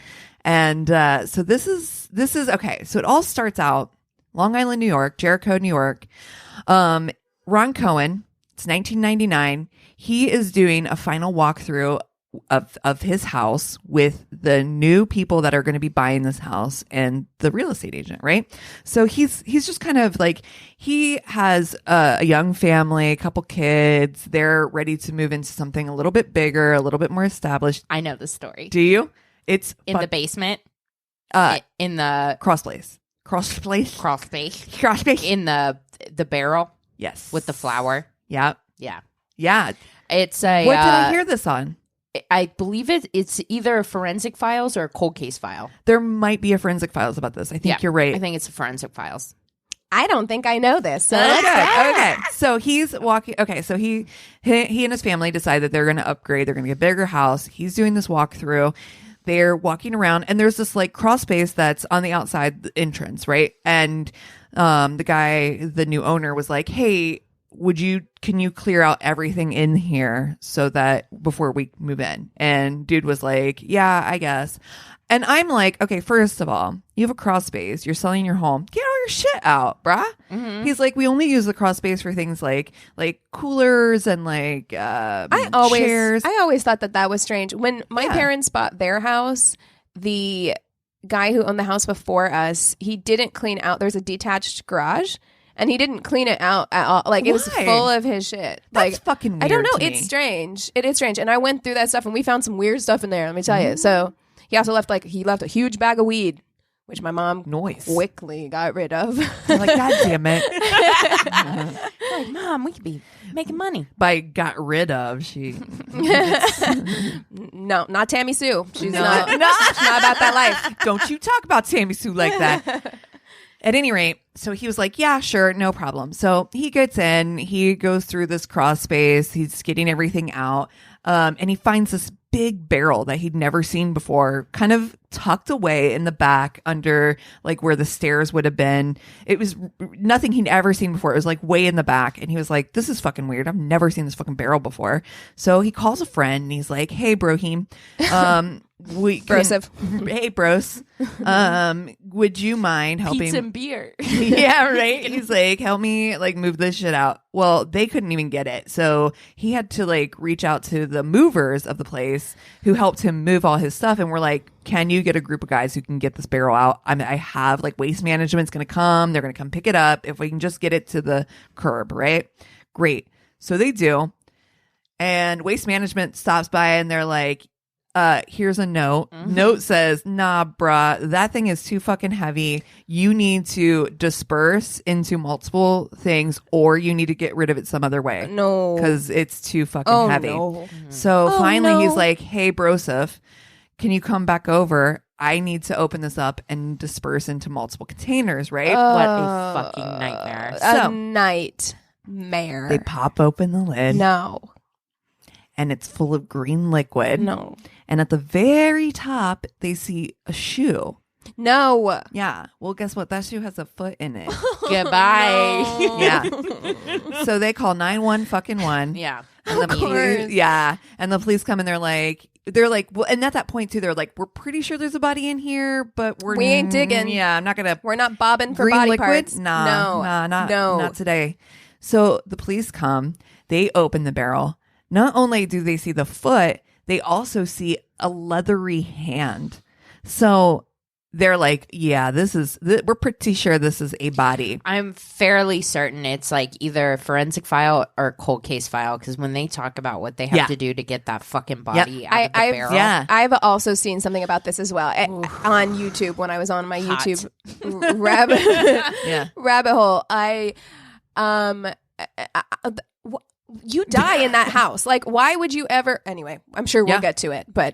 And so this is okay. So it all starts out Long Island, New York, Jericho, New York. Ron Cohen, it's 1999. He is doing a final walkthrough of his house with the new people that are going to be buying this house and the real estate agent, right? So he's just kind of like, he has a young family, a couple kids. They're ready to move into something a little bit bigger, a little bit more established. I know the story. Do you? It's in the basement. In the Cross place. In the barrel. Yes. With the flour. Yeah. Yeah. It's a. What did I hear this on? I believe it's either a Forensic Files or a Cold Case File. There might be a Forensic Files about this. I think you're right. I think it's a Forensic Files. I don't think I know this. So okay. So he's walking. Okay. So he and his family decide that they're going to upgrade. They're going to get a bigger house. He's doing this walkthrough. They're walking around, and there's this like crawl space that's on the outside the entrance, right? And the guy, the new owner, was like, "Hey, can you clear out everything in here so that before we move in?" And dude was like, "Yeah, I guess." And I'm like, okay, first of all, you have a crawl space. You're selling your home. Get all your shit out, bruh. Mm-hmm. He's like, we only use the crawl space for things like coolers and like chairs. I always thought that was strange. When my parents bought their house, the guy who owned the house before us, he didn't clean out. There's a detached garage. And he didn't clean it out at all. Like, it was full of his shit. That's fucking weird. I don't know. To It's me. strange. It is strange. And I went through that stuff, and we found some weird stuff in there, let me tell you. So he also left a huge bag of weed, which my mom quickly got rid of. I'm like, God damn it. Like, Mom, we could be making money. By got rid of, she... No, not Tammy Sue. She's not about that life. Don't you talk about Tammy Sue like that. At any rate, so he was like, yeah, sure, no problem. So he gets in, he goes through this crawl space, he's getting everything out, and he finds this big barrel that he'd never seen before, kind of tucked away in the back under like where the stairs would have been. It was nothing he'd ever seen before. It was like way in the back. And he was like, this is fucking weird. I've never seen this fucking barrel before. So he calls a friend and he's like, hey, Broheem, hey, bros, would you mind helping? Pizza and beer. Yeah, right. He's like, help me like move this shit out. Well, they couldn't even get it. So he had to like reach out to the movers of the place who helped him move all his stuff. And we're like, can you get a group of guys who can get this barrel out? I mean, I have like waste management's going to come. They're going to come pick it up. If we can just get it to the curb, right? Great. So they do. And waste management stops by and they're like, here's a note. Mm-hmm. Note says, nah, bruh, that thing is too fucking heavy. You need to disperse into multiple things or you need to get rid of it some other way. No. Because it's too fucking heavy. No. So finally he's like, hey, Broseph, can you come back over? I need to open this up and disperse into multiple containers, right? What a fucking nightmare. A nightmare. They pop open the lid. No. And it's full of green liquid. No. And at the very top, they see a shoe. No. Yeah. Well, guess what? That shoe has a foot in it. Goodbye. No. Yeah. So they call 911. Yeah. And the police, yeah. And the police come and they're like, well, and at that point too, they're like, we're pretty sure there's a body in here, but we ain't digging. Yeah, I'm not gonna. We're not bobbing for green body liquid? parts. Not today. So the police come. They open the barrel. Not only do they see the foot, they also see a leathery hand. So they're like, yeah, we're pretty sure this is a body. I'm fairly certain it's like either a forensic file or a cold case file because when they talk about what they have to do to get that fucking body out of the barrel. Yeah. I've also seen something about this as well on YouTube when I was on my YouTube rabbit hole. You die in that house. Like, why would you ever? Anyway, I'm sure we'll get to it, but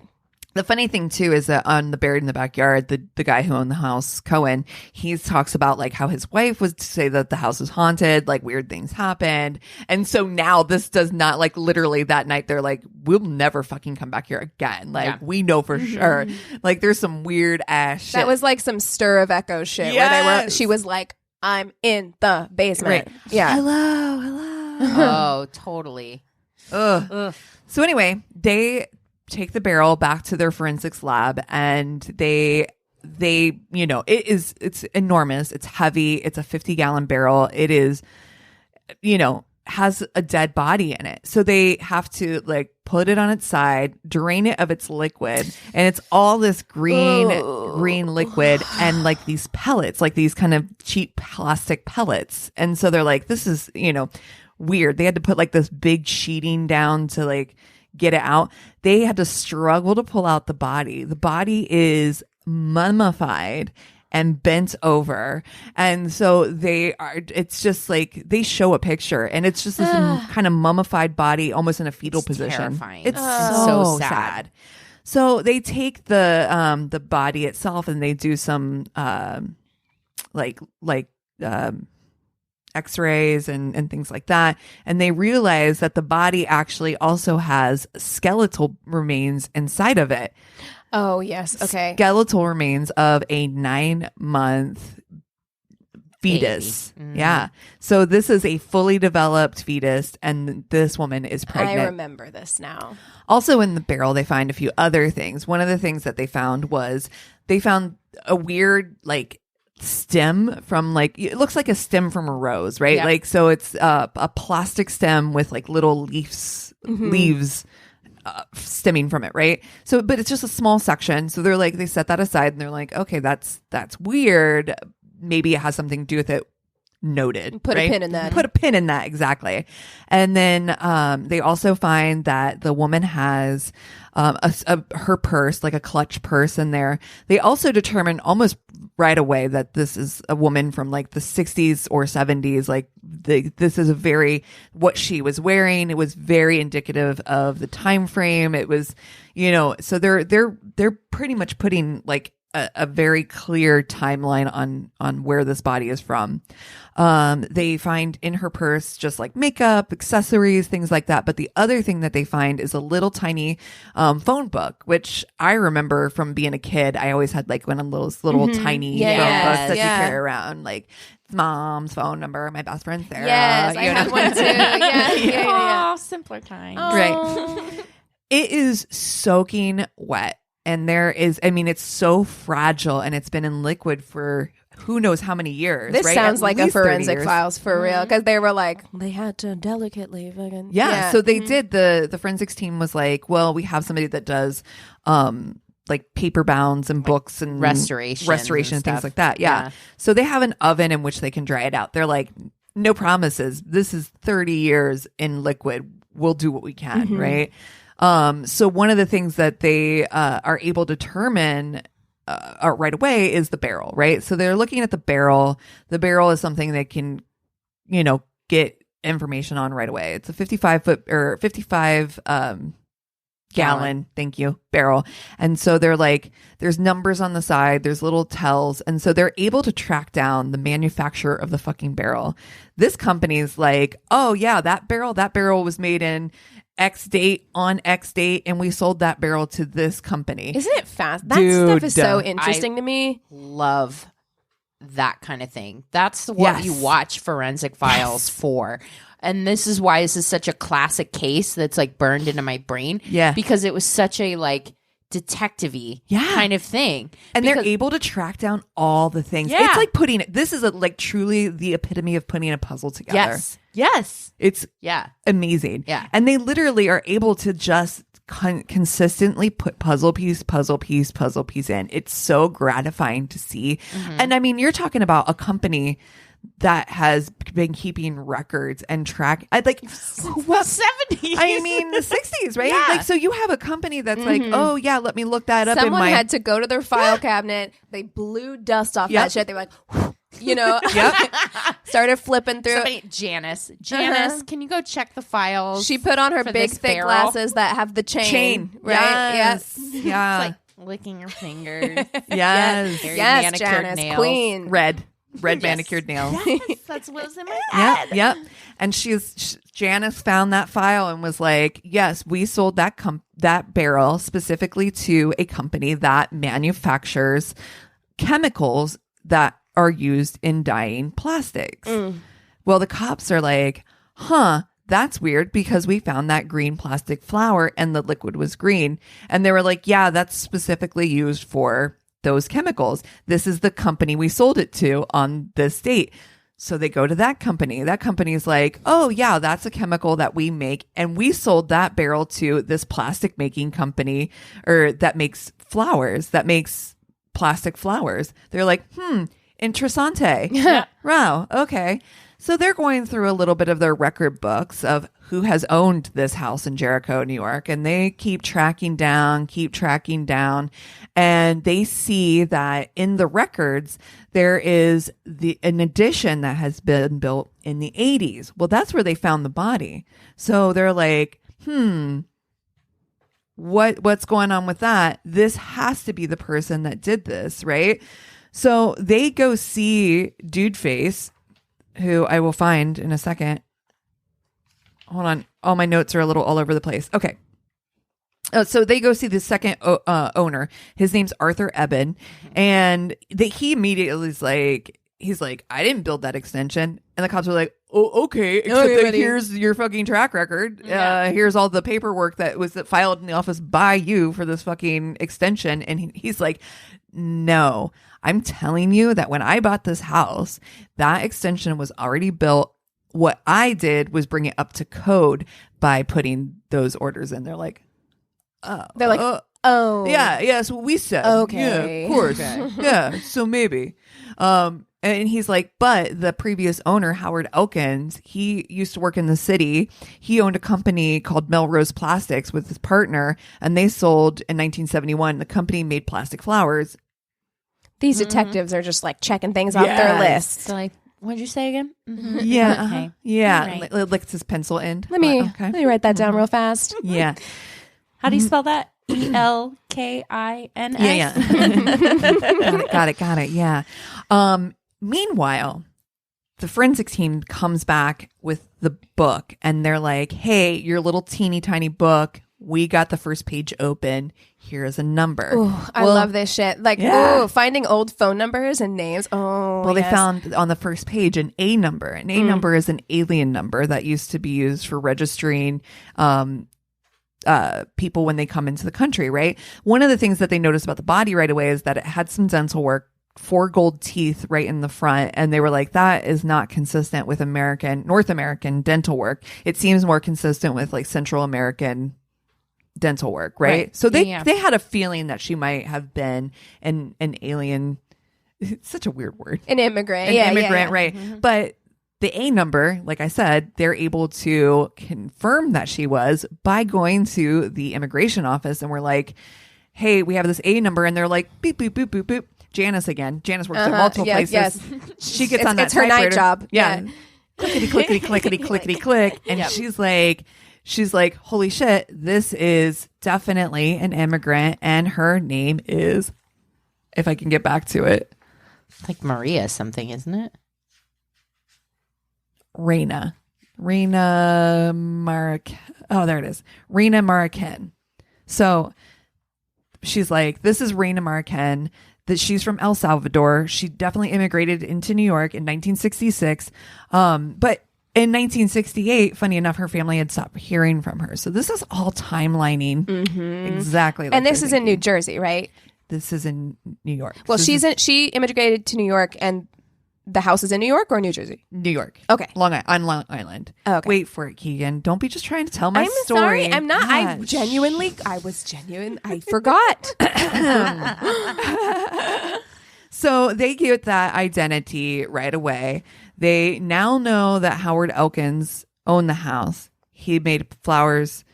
The funny thing too is that on the Buried in the Backyard, the guy who owned the house, Cohen, he talks about like how his wife was to say that the house was haunted, like weird things happened. And so now this does not, like, literally that night they're like, we'll never fucking come back here again. Like we know for sure. Like there's some weird ass shit. That was like some Stir of Echo shit where she was like, I'm in the basement. Right. Yeah. Hello. Oh, totally. Ugh. So anyway, they take the barrel back to their forensics lab, and they it's enormous. It's heavy. It's a 50-gallon barrel. It is, has a dead body in it. So they have to like put it on its side, drain it of its liquid, and it's all this green liquid and like these pellets, like these kind of cheap plastic pellets. And so they're like, this is, weird. They had to put like this big sheeting down to like get it out. They had to struggle to pull out the body. The body is mummified and bent over. And so it's just like, they show a picture and it's just this kind of mummified body, almost in a fetal position. Terrifying. It's so sad. So they take the body itself and they do some x-rays and things like that, and they realize that the body actually also has skeletal remains inside of it. Oh yes. Okay. Skeletal remains of a 9-month fetus. Yeah. So this is a fully developed fetus, and this woman is pregnant. I remember this now. Also in the barrel, they find a few other things. One of the things that they found was a weird like stem from like, it looks like a stem from a rose, right? Yeah. Like, so it's a plastic stem with like little leaves stemming from it, right? So, but it's just a small section. So they're like, they set that aside and they're like, okay, that's weird. Maybe it has something to do with it. Noted. Put right? a pin in that. Put a pin in that, exactly. And then they also find that the woman has her purse, like a clutch purse in there. They also determine almost right away that this is a woman from like the 60s or 70s. Like this is what she was wearing. It was very indicative of the time frame. It was, so they're pretty much putting like a very clear timeline on where this body is from. They find in her purse just like makeup, accessories, things like that. But the other thing that they find is a little tiny phone book, which I remember from being a kid. I always had like one of those little tiny phone books that you carry around, like mom's phone number, my best friend Sarah. Yes, I had one too. Yeah. Oh, simpler times. Oh. Right. It is soaking wet. And it's so fragile, and it's been in liquid for who knows how many years. This right? sounds At like a least 30 Forensic years. Files for real, because they were like, they had to delicately fucking. Yeah, so they did. The forensics team was like, well, we have somebody that does like paper bounds and books and restoration and things like that. Yeah. So they have an oven in which they can dry it out. They're like, no promises. This is 30 years in liquid. We'll do what we can, right? So one of the things that they are able to determine right away is the barrel, right? So they're looking at the barrel. The barrel is something they can, get information on right away. It's a 55 gallon, thank you, barrel. And so they're like, there's numbers on the side, there's little tells. And so they're able to track down the manufacturer of the fucking barrel. This company's like, oh yeah, that barrel was made in X date on X date, and we sold that barrel to this company. Isn't it fast? That Dude, stuff is so interesting to me. Love that kind of thing. That's what you watch Forensic Files for. And this is why this is such a classic case that's like burned into my brain. Yeah. Because it was such a like detective-y kind of thing. And they're able to track down all the things. Yeah. It's like this is like truly the epitome of putting a puzzle together. Yes. It's amazing. Yeah. And they literally are able to just consistently put puzzle piece in. It's so gratifying to see. And I mean, you're talking about a company that has been keeping records and track like 70s. I mean the 60s, right? Yeah. Like, so you have a company that's like, oh yeah, let me look that up. Someone had to go to their file cabinet. They blew dust off that shit. They were like, you know, started flipping through. Janice, can you go check the files? She put on her big, thick glasses that have the chain. Right? Yes. Yes. Yeah. It's like licking your fingers. Yes. Very Yes, manicured Janice, nails. queen. Red manicured nails. Yes, that's what was in my head. Yep. And Janice found that file and was like, yes, we sold that barrel specifically to a company that manufactures chemicals that are used in dyeing plastics. Well, the cops are like, that's weird because we found that green plastic flour and the liquid was green. And they were like, yeah, that's specifically used for those chemicals. This is the company we sold it to on this date. So they go to that company. That company is like, oh yeah, that's a chemical that we make. And we sold that barrel to this plastic making company or that makes flowers, that makes plastic flowers. They're like, interessante. Wow. Okay. So they're going through a little bit of their record books of who has owned this house in Jericho, New York. And they keep tracking down. And they see that in the records, there is an addition that has been built in the 80s. Well, that's where they found the body. So they're like, what's going on with that? This has to be the person that did this, right? So they go see Dude Face, who I will find in a second. Hold on. All my notes are a little all over the place. Okay. So they go see the second owner. His name's Arthur Eben. And he immediately is like, he's like, I didn't build that extension. And the cops are like, oh, okay. Except that here's your fucking track record. Here's all the paperwork that was filed in the office by you for this fucking extension. And he's like, no, I'm telling you that when I bought this house, that extension was already built. What I did was bring it up to code by putting those orders in. They're like, oh. They're like, oh. Yeah, that's what we said. Okay. Yeah, of course. Yeah, so maybe. And he's like, but the previous owner, Howard Elkins, he used to work in the city. He owned a company called Melrose Plastics with his partner, and they sold in 1971. The company made plastic flowers. These detectives are just like checking things off their list. So like, what'd you say again? Yeah. Okay. Yeah. Right. Licks his pencil end. Let me write that down real fast. Yeah. How do you spell that? Elkins? Yeah. Got it. Yeah. Meanwhile, the forensic team comes back with the book and they're like, hey, your little teeny tiny book, we got the first page open. Here's a number. Ooh, I love this shit. Like, finding old phone numbers and names. Oh, well, they found on the first page an A number. An A number is an alien number that used to be used for registering people when they come into the country, right? One of the things that they noticed about the body right away is that it had some dental work, 4 gold teeth right in the front. And they were like, that is not consistent with North American dental work. It seems more consistent with like Central American dental work, right? So they had a feeling that she might have been an alien. It's such a weird word. An immigrant. Right? Mm-hmm. But the A number, like I said, they're able to confirm that she was by going to the immigration office and we're like, hey, we have this A number. And they're like, beep, boop, boop, boop, boop. Janice again. Janice works at multiple places. Yes. She gets on that It's her night job. Yeah. Clickety, clickety, clickety, clickety, click. And she's like, holy shit, this is definitely an immigrant. And her name is, if I can get back to it, like Maria something, isn't it? Reina Marroquin. Oh, there it is. Reina Marroquin. So she's like, this is Reina Marroquin, that she's from El Salvador. She definitely immigrated into New York in 1966. But in 1968, funny enough, her family had stopped hearing from her. So this is all timelining exactly. Like and this is in New Jersey, right? This is in New York. Well, she immigrated to New York, and the house is in New York or New Jersey? New York. Okay. On Long Island. Okay. Wait for it, Keegan. Don't be just trying to tell my story. Sorry. I'm not. Gosh. I was genuine. I forgot. So they get that identity right away. They now know that Howard Elkins owned the house. He made flowers.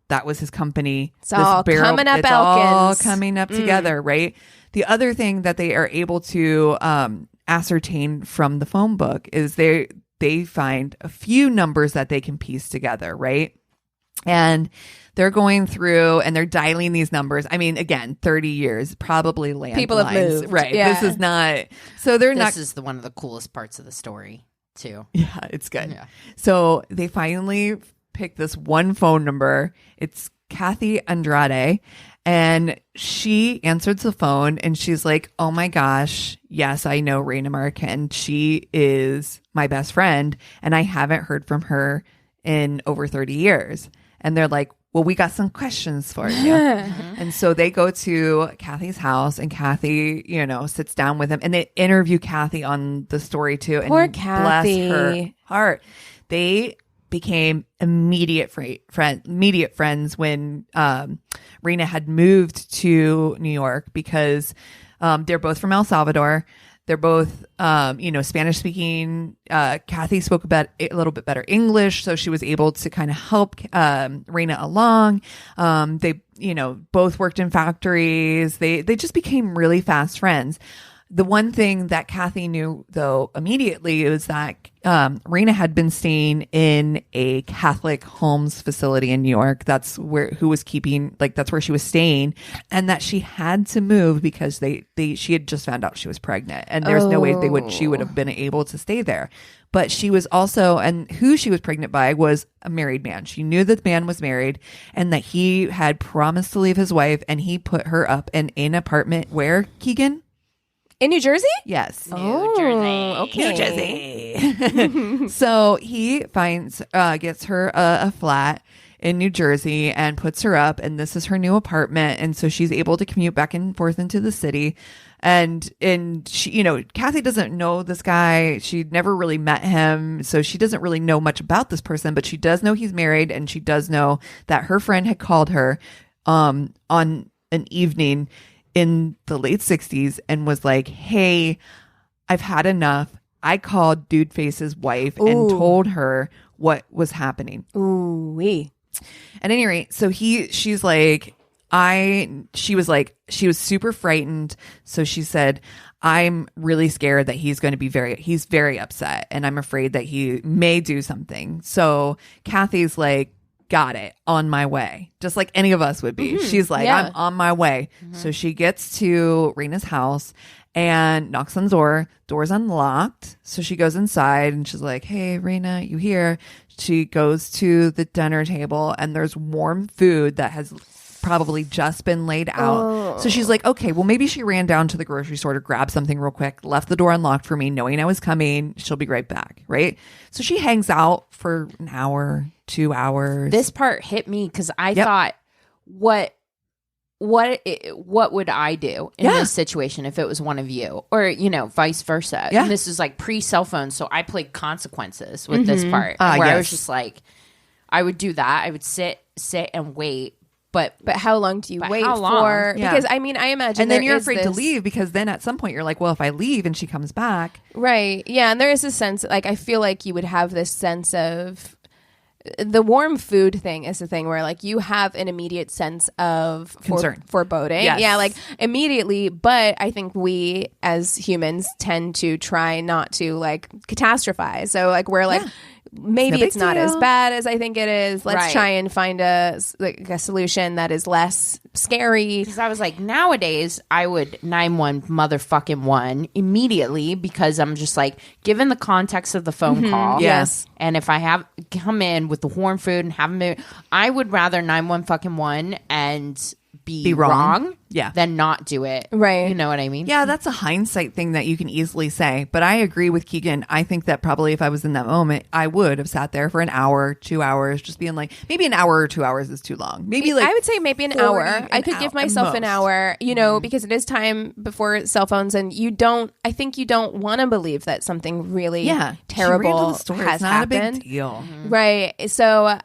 That was his company. It's all coming up, it's Elkins. all coming up together, right? The other thing that they are able to ascertain from the phone book is they find a few numbers that they can piece together, right? And they're going through and they're dialing these numbers. I mean, again, 30 years, probably landlines. People have moved. Right. Yeah. This is not, so they're not. This is one of the coolest parts of the story, too. Yeah, it's good. Yeah. So they finally pick this one phone number. It's Kathy Andrade. And she answered the phone and she's like, oh my gosh, yes, I know Raina Marquand. She is my best friend. And I haven't heard from her in over 30 years. And they're like, well, we got some questions for you. And so they go to Kathy's house and Kathy, sits down with him and they interview Kathy on the story too. And Poor Kathy. bless her heart. They became immediate friends when Raina had moved to New York because they're both from El Salvador. They're both, Spanish speaking. Kathy spoke a little bit better English, so she was able to kind of help Raina along. They, both worked in factories. They just became really fast friends. The one thing that Kathy knew, though, immediately was that Raina had been staying in a Catholic homes facility in New York. That's where that's where she was staying, and that she had to move because she had just found out she was pregnant, and there's no way she would have been able to stay there. But she was also, and who she was pregnant by was a married man. She knew that the man was married and that he had promised to leave his wife, and he put her up in an apartment where, Keegan? In New Jersey? Yes. New Jersey. Okay. New Jersey. So he gets her a flat in New Jersey and puts her up, and this is her new apartment. And so she's able to commute back and forth into the city. And she, Kathy doesn't know this guy. She'd never really met him. So she doesn't really know much about this person, but she does know he's married, and she does know that her friend had called her on an evening in the late 60s and was like, hey, I've had enough. I called Dude Face's wife and told her what was happening. Ooh-wee. At any rate, so she was super frightened. So she said, I'm really scared that he's very upset, and I'm afraid that he may do something. So Kathy's like, got it, on my way, just like any of us would be. She's like, I'm on my way. So she gets to Raina's house and knocks on the door. Door's unlocked. So she goes inside and she's like, hey, Raina, you here? She goes to the dinner table and there's warm food that has probably just been laid out. So she's like, okay, well, maybe she ran down to the grocery store to grab something real quick, left the door unlocked for me, knowing I was coming. She'll be right back, right? So she hangs out for an hour, 2 hours. This part hit me because I thought, what would I do in this situation if it was one of you, or vice versa? Yeah. And this is like pre-cell phone, so I played consequences with this part, where I was just like, I would do that. I would sit and wait. But how long do you wait how long? for? Yeah. Because I mean, I imagine, and then you're afraid to leave, because then at some point you're like, well, if I leave and she comes back, right? Yeah, and there is a sense, like, I feel like you would have this sense of, the warm food thing is the thing where, like, you have an immediate sense of concern, foreboding. Yes. Yeah, like, immediately. But I think we as humans tend to try not to, like, catastrophize. So, like, we're like, maybe it's not as bad as I think it is. Let's try and find a solution that is less scary. Because I was like, nowadays I would 911 motherfucking one immediately, because I'm just like, given the context of the phone call, yes, and if I have come in with the warm food and haven't been, I would rather 911 fucking one and be wrong than not do it. Right. You know what I mean? Yeah, that's a hindsight thing that you can easily say. But I agree with Keegan. I think that probably if I was in that moment, I would have sat there for an hour, 2 hours, just being like, maybe an hour or 2 hours is too long. Maybe like, I would say maybe an hour. I could give myself an hour, because it is time before cell phones, and I think you don't want to believe that something really terrible has it's not happened. a big deal. Right. So,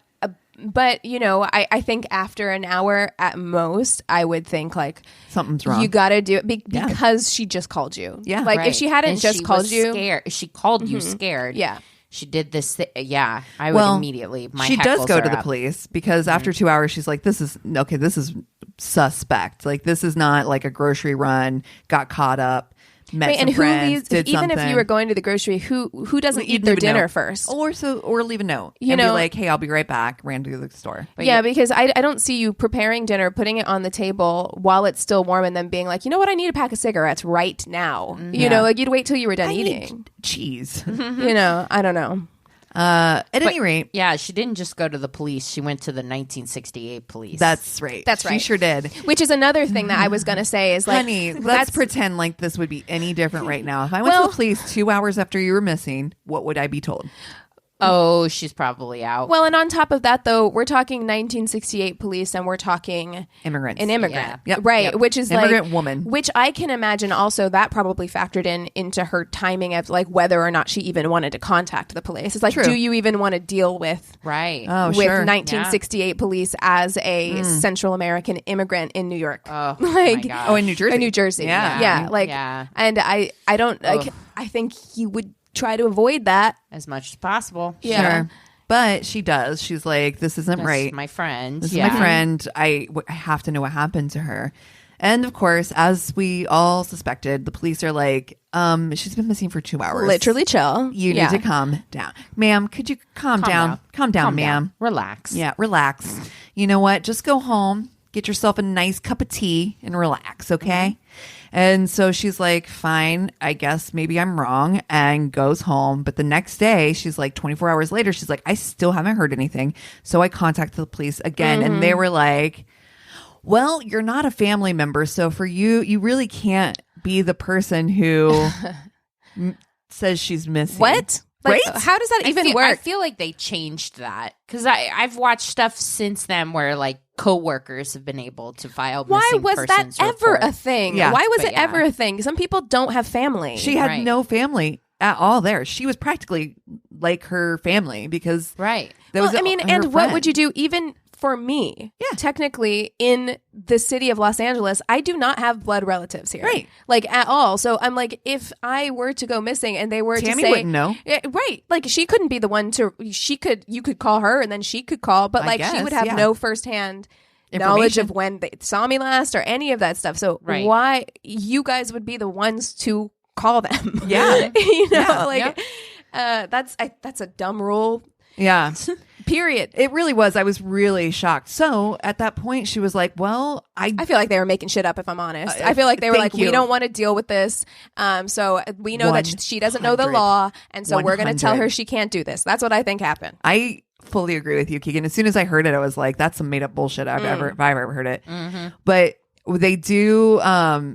but I think after an hour at most, I would think like, something's wrong. You got to do it because she just called you. Yeah. Like if she hadn't just called you, scared. She called you scared. Yeah. She did this. I would immediately. She does go to the police, because after 2 hours, she's like, this is suspect. Like, this is not like a grocery run, got caught up. met Right, some and who friends, leaves? did Even something. if you were going to the grocery, who doesn't You'd eat their leave a dinner note. first? Or leave a note You and be know- like, hey, I'll be right back. Ran to the store. But Yeah, because I don't see you preparing dinner, putting it on the table while it's still warm, and then being like, you know what, I need a pack of cigarettes right now. You Yeah. know, like you'd wait till you were done I eating. need cheese. You know, I don't know. At any rate, Yeah, she didn't just go to the police. She went to the 1968 police. that's right. That's She right. sure did. Which is another thing that I was going to say is like, Honey, let's that's pretend like this would be any different right now. If I went to the police 2 hours after you were missing, what would I be told? Oh, she's probably out. Well, and on top of that, though, we're talking 1968 police, and we're talking Immigrants. an immigrant, Yeah. Yep. right? Yep. Which is Immigrant like woman. which I can imagine also that probably factored into her timing of like whether or not she even wanted to contact the police. It's like, True. do you even want to deal with right. Oh, with sure. 1968 police as a Central American immigrant in New York? Oh, like, my gosh. Oh, in New Jersey. in New Jersey, Yeah. yeah, like, Yeah. and I don't like. Ugh. I think he would try to avoid that. As much as possible. Yeah. Sure. But she does. She's like, this isn't That's right. my friend. This yeah. is my friend. I have to know what happened to her. And of course, as we all suspected, the police are like, she's been missing for 2 hours. Literally chill. You Yeah. need to calm down. Ma'am, could you calm down? Calm down, ma'am. Relax. Yeah, relax. You know what? Just go home, get yourself a nice cup of tea, and relax, okay? And so she's like, fine, I guess maybe I'm wrong, and goes home. But the next day, she's like, 24 hours later, she's like, I still haven't heard anything. So I contacted the police again, and they were like, well, you're not a family member. So for you, you really can't be the person who says she's missing. What? Like, Right? how does that even I work? feel like they changed that because I've watched stuff since then where like coworkers have been able to file. Why missing was that persons ever report. a thing? Yeah, Why was but it yeah. ever a thing? Some people don't have family. She had Right. no family at all there. She was practically like her family because Right. that was I mean, her and what friend. would you do even for me? Yeah. Technically, in the city of Los Angeles, I do not have blood relatives here. Right. Like at all. So I'm like, if I were to go missing and they were Tammy to say, wouldn't know. Yeah, right. Like she couldn't be the one to, you could call her and then she could call, but I like she guess, would have yeah. no firsthand knowledge Information. of when they saw me last or any of that stuff. So Right. why you guys would be the ones to call them? Yeah. you know, Yeah. like that's a dumb rule. Yeah. Period. It really was. I was really shocked. So at that point, she was like, well, I feel like they were making shit up, if I'm honest. I feel like they were thank like, we you. don't want to deal with this. So we know that she doesn't know the 100. law. And so we're going to tell 100. her she can't do this. That's what I think happened. I fully agree with you, Keegan. As soon as I heard it, I was like, that's some made up bullshit if I've ever heard it. But they do.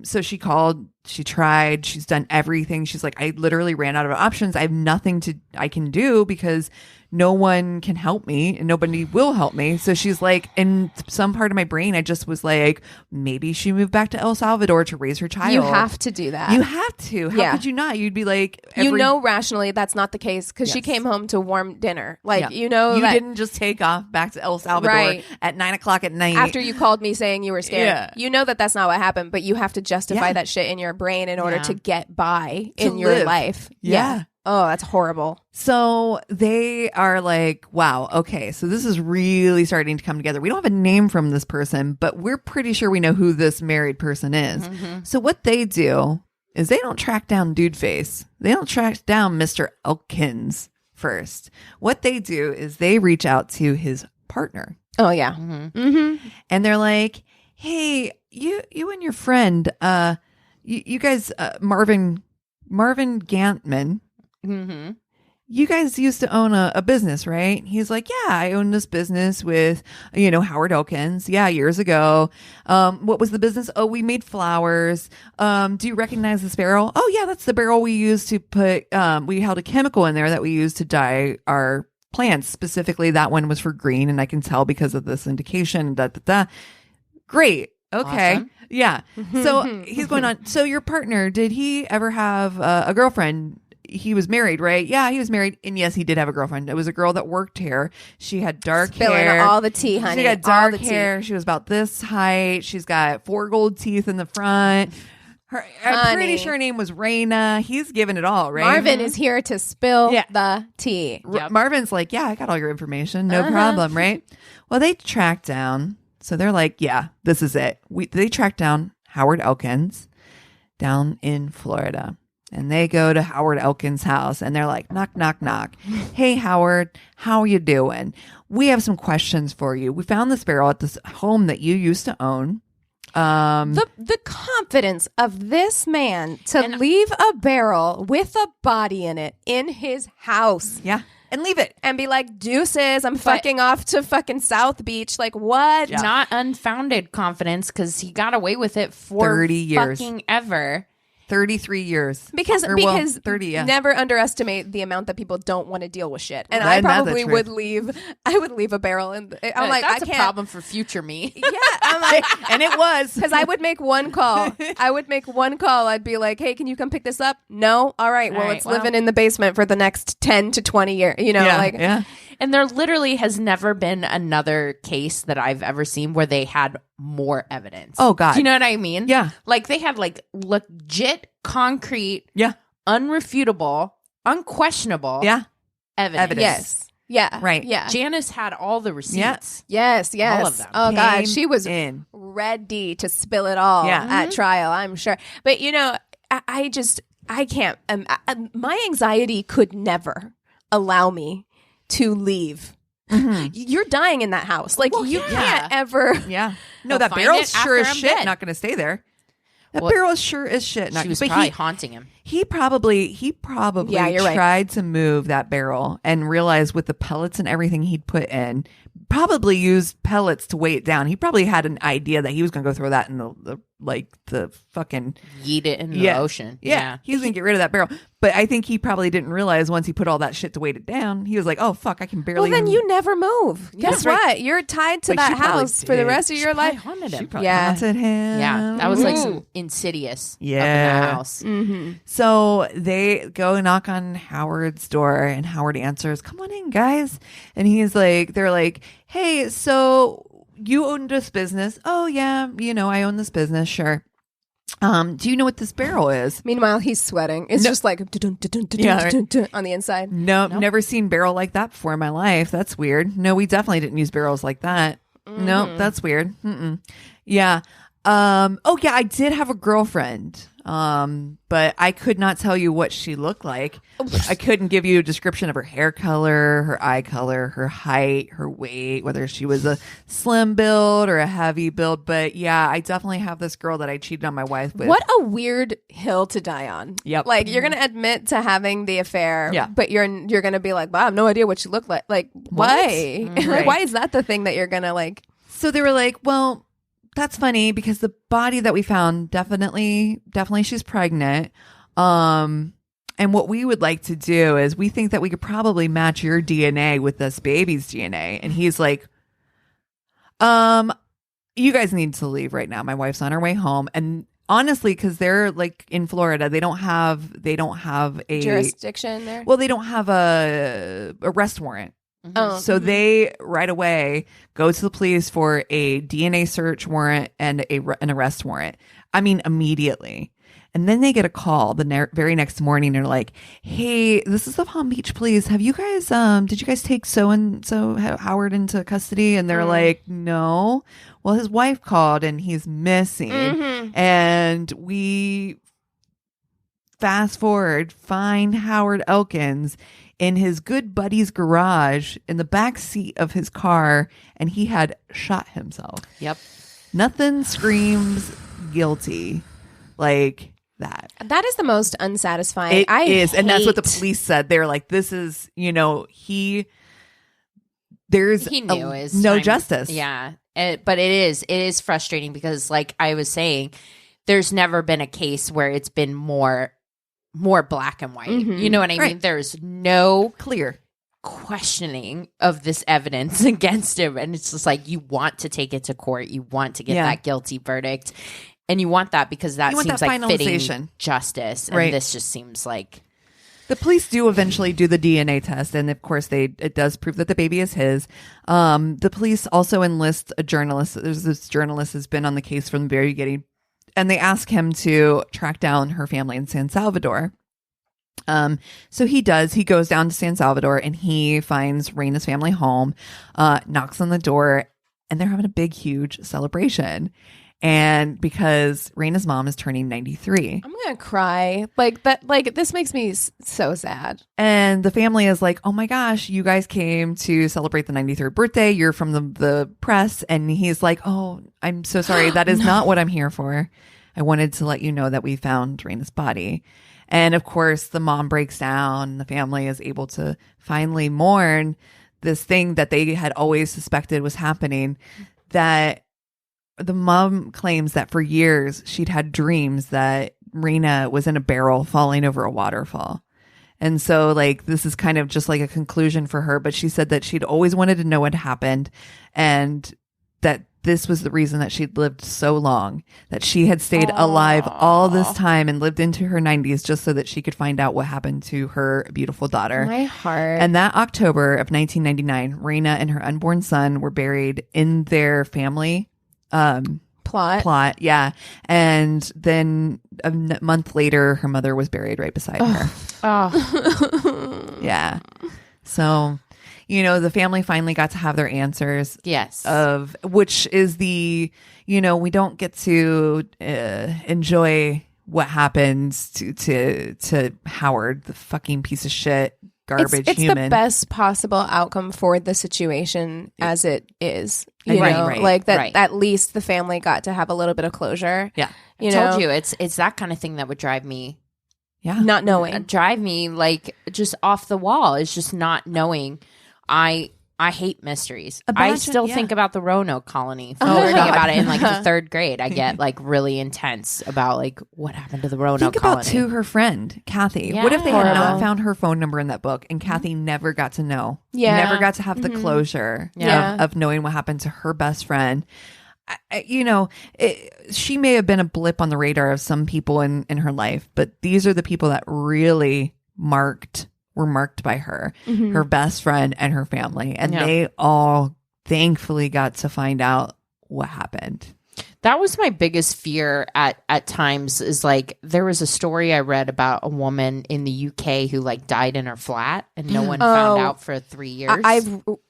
So she called, she tried, she's done everything. She's like, I literally ran out of options. I have nothing I can do because no one can help me and nobody will help me. So she's like, in some part of my brain, I just was like, maybe she moved back to El Salvador to raise her child. You have to do that. You have to. How Yeah. could you not? You'd be like, you know, rationally, that's not the case because she Yes. came home to warm dinner. Like, Yeah. you know, you that didn't just take off back to El Salvador Right. at 9:00 at night. after you called me saying you were scared. Yeah. You know that that's not what happened, but you have to justify Yeah. that shit in your brain in order Yeah. to get by To in your live. life. Yeah. Oh, that's horrible. So they are like, wow, okay, so this is really starting to come together. We don't have a name from this person, but we're pretty sure we know who this married person is. So what they do is they don't track down Dude Face. They don't track down Mr. Elkins first. What they do is they reach out to his partner. Oh, yeah. And they're like, hey, you and your friend, you guys, Marvin Gantman, Mm-hmm. you guys used to own a business, right? He's like, yeah, I owned this business with, Howard Elkins. Yeah, years ago. What was the business? Oh, we made flowers. Do you recognize this barrel? Oh, yeah, that's the barrel we used to put, we held a chemical in there that we used to dye our plants. Specifically, that one was for green, and I can tell because of this indication. Great. Okay. Awesome. Yeah. So he's going on. So your partner, did he ever have a girlfriend? He was married, right? Yeah, he was married. And yes, he did have a girlfriend. It was a girl that worked here. She had dark Spilling hair. all the tea, honey. She got All dark the tea. hair. She was about this height. She's got 4 gold teeth in the front. I'm Honey. pretty sure her name was Raina. He's given it all, right? Marvin is here to spill Yeah. the tea. Yep. Marvin's like, yeah, I got all your information. No problem, right? Well, they tracked down. So they're like, yeah, this is it. They tracked down Howard Elkins. down in Florida. And they go to Howard Elkins' house and they're like, knock, knock, knock. Hey, Howard, how are you doing? We have some questions for you. We found this barrel at this home that you used to own. The confidence of this man to leave a barrel with a body in it in his house. Yeah. And leave it. And be like, deuces, I'm fucking off to fucking South Beach. Like, what? Yeah. Not unfounded confidence, because he got away with it for 30 years. Fucking ever. 33 years. Because 30, yeah. Never underestimate the amount that people don't want to deal with shit. And Well, I and that's probably the would truth. leave a barrel. And I'm like, that's I a can't. problem for future me. Yeah, I'm like, And it was. because I would make one call. I'd be like, hey, can you come pick this up? No? All right. Well, All right, it's well. living in the basement for the next 10 to 20 years. You know, Yeah. And there literally has never been another case that I've ever seen where they had more evidence. Oh, God. Do you know what I mean? Yeah. Like they had like legit, concrete, Yeah. unrefutable, unquestionable Yeah. evidence. yes. Yeah. Right. Yeah. Janice had all the receipts. Yes. All of them. Oh, God. Came She was in. ready to spill it all Yeah. at trial, I'm sure. But, you know, I can't. My anxiety could never allow me to leave. You're dying in that house. Like, you can't ever. Yeah. No, He'll that find barrel's it after sure as I'm shit dead. not going to stay there. That Well, barrel sure as shit not. She was but probably haunting him. he probably Yeah, you're right. tried to move that barrel and realized with the pellets and everything he'd put in, probably used pellets to weigh it down. He probably had an idea that he was going to go throw that in the fucking Yeet it in the ocean. Yeah. He was going to get rid of that barrel. But I think he probably didn't realize once he put all that shit to weight it down, he was like, oh, fuck, I can barely. Well, then even- you never move. Guess That's right. what? You're tied to But she that probably house for the did. rest of your Probably life. haunted him. probably Yeah. haunted him. Yeah, that was like some Insidious up in Yeah. that house. So they go knock on Howard's door and Howard answers, come on in, guys. And he's like, they're like, hey, so you own this business? Oh, yeah. You know, I own this business. Sure. Do you know what this barrel is? Meanwhile, he's sweating. It's just like Yeah, right. on the inside. No, never seen barrel like that before in my life. That's weird. No, we definitely didn't use barrels like that. No, that's weird. Yeah. Oh yeah, I did have a girlfriend. But I could not tell you what she looked like. I couldn't give you a description of her hair color, her eye color, her height, her weight, whether she was a slim build or a heavy build. But yeah, I definitely have this girl that I cheated on my wife with. What a weird hill to die on. Yep. Like, you're gonna admit to having the affair, Yeah. but you're gonna be like, wow, I have no idea what she looked like. Like, why? Right. Why is that the thing that you're gonna like? So they were like, well, that's funny because the body that we found definitely she's pregnant. And what we would like to do is we think that we could probably match your DNA with this baby's DNA. And he's like, you guys need to leave right now. My wife's on her way home. And honestly, because they're like in Florida, they don't have a Jurisdiction there. well, they don't have a arrest warrant. Oh, So they right away go to the police for a DNA search warrant and an arrest warrant. I mean, immediately. And then they get a call the very next morning. They're like, hey, this is the Palm Beach police. Have you guys, did you guys take so-and-so Howard into custody? And they're like, no. Well, his wife called and he's missing. And we fast forward, find Howard Elkins in his good buddy's garage in the back seat of his car, and he had shot himself. Yep. Nothing screams guilty like that. that is the most unsatisfying. It is, and that's what the hate- police said. They're like, this is, there's He knew his no time. justice. Yeah. But it is frustrating because, like I was saying, there's never been a case where it's been more black and white. You know what I mean? Right. There's no Clear. questioning of this evidence against him. And it's just like, you want to take it to court. You want to get Yeah. that guilty verdict. And you want that because that You want seems that like fitting finalization. justice. And Right. this just seems like... The police do eventually do the DNA test, and of course, it does prove that the baby is his. The police also enlist a journalist. There's this journalist has been on the case from the very beginning, and they ask him to track down her family in San Salvador. So he does. He goes down to San Salvador, and he finds Raina's family home, knocks on the door, and they're having a big, huge celebration. And because Raina's mom is turning 93. I'm gonna cry. Like that. Like this makes me so sad. And the family is like, oh my gosh, you guys came to celebrate the 93rd birthday. You're from the press. And he's like, oh, I'm so sorry. That is not what I'm here for. I wanted to let you know that we found Raina's body. And of course, the mom breaks down. And the family is able to finally mourn this thing that they had always suspected was happening. That the mom claims that for years she'd had dreams that Raina was in a barrel falling over a waterfall. And so like this is kind of just like a conclusion for her, but she said that she'd always wanted to know what happened and that this was the reason that she'd lived so long, that she had stayed alive all this time and lived into her 90s just so that she could find out what happened to her beautiful daughter. My heart. And that October of 1999, Raina and her unborn son were buried in their family plot. Yeah. And then a month later, her mother was buried right beside her. Oh. Yeah. So, you know, the family finally got to have their answers. Yes. Of which is the, you know, we don't get to enjoy what happens to Howard, the fucking piece of shit, garbage it's human. the best possible outcome for the situation as it is. You Right, know, right, like that. right. At least the family got to have a little bit of closure. Yeah. You I know, told you it's that kind of thing that would drive me not knowing. drive me like just off the wall. It's just not knowing. I hate mysteries. I Imagine- still yeah. think about the Roanoke colony. Oh, Learning God. about it in like the third grade, I get like really intense about like what happened to the Roanoke Think about colony. to her friend Kathy. Yeah. What if they had not Horrible. found her phone number in that book and Kathy never got to know? Yeah. Never got to have the closure Yeah. of knowing what happened to her best friend. You know, she may have been a blip on the radar of some people in her life, but these are the people that really were marked by her, her best friend and her family. And Yeah. they all thankfully got to find out what happened. That was my biggest fear at times is like there was a story I read about a woman in the UK who like died in her flat and no one found out for 3 years.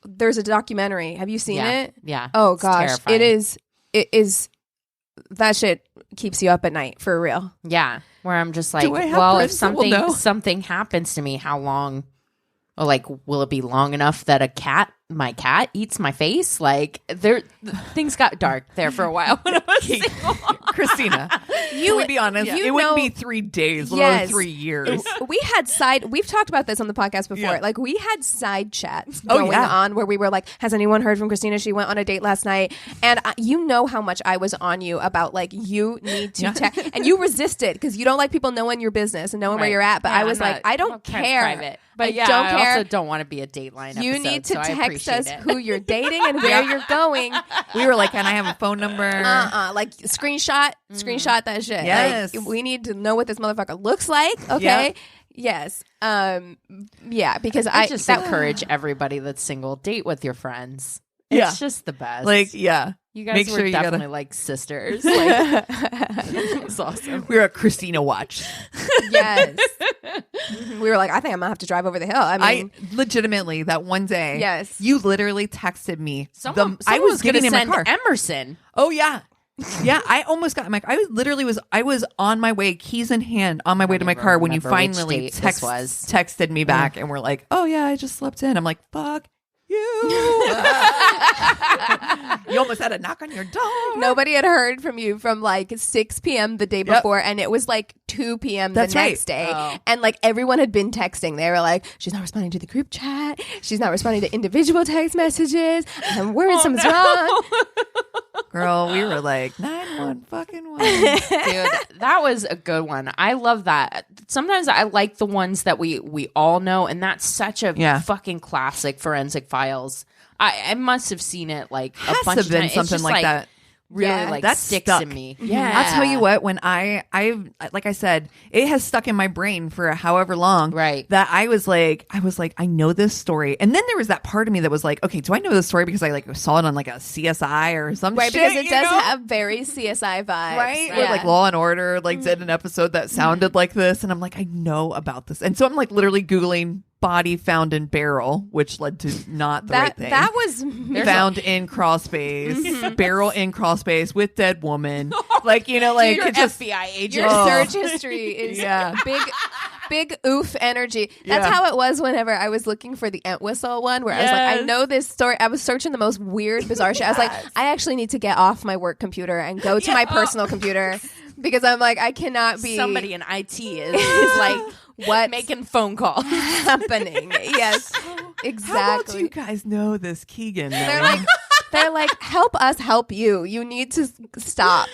There's a documentary. Have you seen yeah. it? Yeah. Oh It's gosh, terrifying. it is. That shit keeps you up at night for real. Yeah, where I'm just like, Do I have well, if friends that will know? something happens to me, how long? Or like, will it be long enough that my cat eats my face? Like, things got dark there for a while when I was single. Christina, can we be honest? you It wouldn't know- be 3 days, let alone Yes. 3 years. We've talked about this on the podcast before. Yeah. Like we had side chats Oh, going yeah. on where we were like, has anyone heard from Christina? She went on a date last night. And you know how much I was on you about like, you need to text. And you resisted because you don't like people knowing your business and knowing where Right. you're at. But Yeah, I was I'm like, not- I don't I'm kind of care. private. But yeah, don't I care. also don't want to be a Dateline You episode, need to so I text appreciate us it. who you're dating and where you're going. We were like, can I have a phone number? Like screenshot that shit. Yes. Like, we need to know what this motherfucker looks like. Okay. Yes. Yeah. Because I just encourage everybody that's single, date with your friends. Yeah. It's just the best. Like, yeah. you guys make were sure you definitely gotta- like sisters. Like, it's awesome. We were at Christina Watch. Yes. We were like, I think I'm gonna have to drive over the hill. I mean, I legitimately, that one day, Yes. you literally texted me. Someone I was going getting to in my send car. Emerson. Oh, yeah. Yeah, I almost got in my car. I was on my way, keys in hand, on my way to my even car when you remember which finally date this was. texted me back and were like, oh, yeah, I just slept in. I'm like, fuck you. You almost had a knock on your door. nobody had heard from you from like 6 p.m. the day before, and it was like 2 p.m. That's the right. next day. Oh. And like everyone had been texting. They were like, she's not responding to the group chat. She's not responding to individual text messages. I'm worried something's wrong. Girl, we were like, 9-1 fucking 1. Dude, that was a good one. I love that. Sometimes I like the ones that we all know, and that's such a fucking classic. Forensic Files. I must have seen it like a Has bunch to of have been times. It's something just, like that. Really, Yeah. like That's sticks stuck. in me. Mhm. Yeah, I'll tell you what, when I like I said, it has stuck in my brain for however long. Right. That I was like, I know this story. And then there was that part of me that was like, okay, do I know this story because I like saw it on like a CSI or some Right, shit? because it you does know? have very CSI vibes. Right? Yeah. Or like Law and Order like did an episode that sounded like this. And I'm like, I know about this. And so I'm like literally Googling body found in barrel, which led to not the right thing. That was found in crawl space, barrel in crawl space with dead woman. Like, you know, like Your it's just FBI agent. your search history is big oof energy. That's how it was whenever I was looking for the ant whistle one, where I was like, I know this story. I was searching the most weird, bizarre shit. I was like, I actually need to get off my work computer and go to my personal computer, because I'm like, I cannot be Somebody in IT is like, what making phone calls. happening. Yes, exactly. How well do you guys know this Keegan? They're like, help us help you. You need to stop.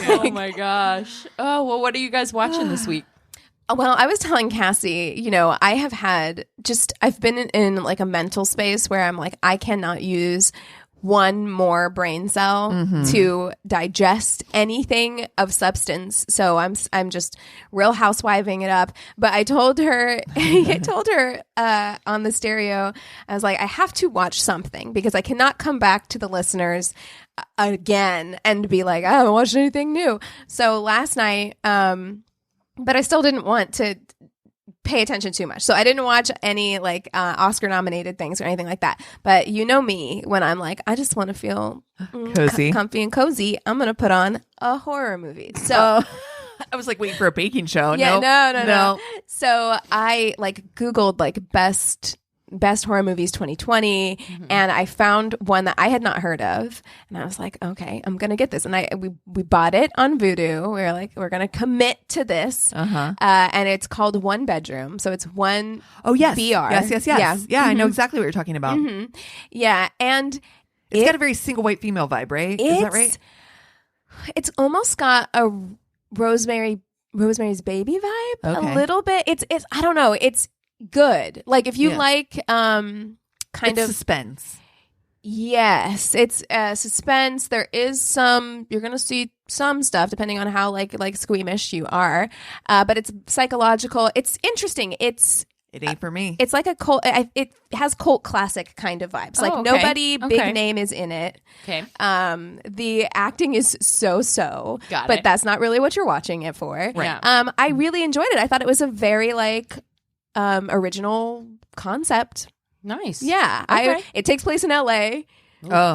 Oh my gosh. Oh, well, what are you guys watching this week? Well, I was telling Cassie, you know, I've been in like a mental space where I'm like, I cannot use one more brain cell to digest anything of substance. So I'm just Real Housewiving it up. But I told her, on the stereo, I was like, I have to watch something, because I cannot come back to the listeners again and be like, I haven't watched anything new. So last night, but I still didn't want to pay attention too much. So I didn't watch any like Oscar nominated things or anything like that. But you know me, when I'm like, I just want to feel cozy, comfy and cozy, I'm going to put on a horror movie. So I was like waiting for a baking show. Yeah, no. So I like Googled like best horror movies 2020, and I found one that I had not heard of, and I was like, okay, I'm gonna get this. And we bought it on Vudu. We were like, we're gonna commit to this, and it's called One Bedroom, so it's one. Oh yes, BR. Yes. Yeah, I know exactly what you're talking about. Yeah, and it's got a very single white female vibe, right? Is that right? It's almost got a Rosemary's Baby vibe, a little bit. It's I don't know. It's good. Like if you like kind of suspense. Yes, it's suspense. There is some, you're gonna see some stuff depending on how like squeamish you are, but it's psychological. It's interesting. It ain't for me. It's like a cult. It has cult classic kind of vibes. Like nobody big name is in it. Okay. The acting is so. Got but it. that's not really what you're watching it for. Right. I really enjoyed it. I thought it was a very like original concept. Nice. Yeah. Okay. It takes place in LA.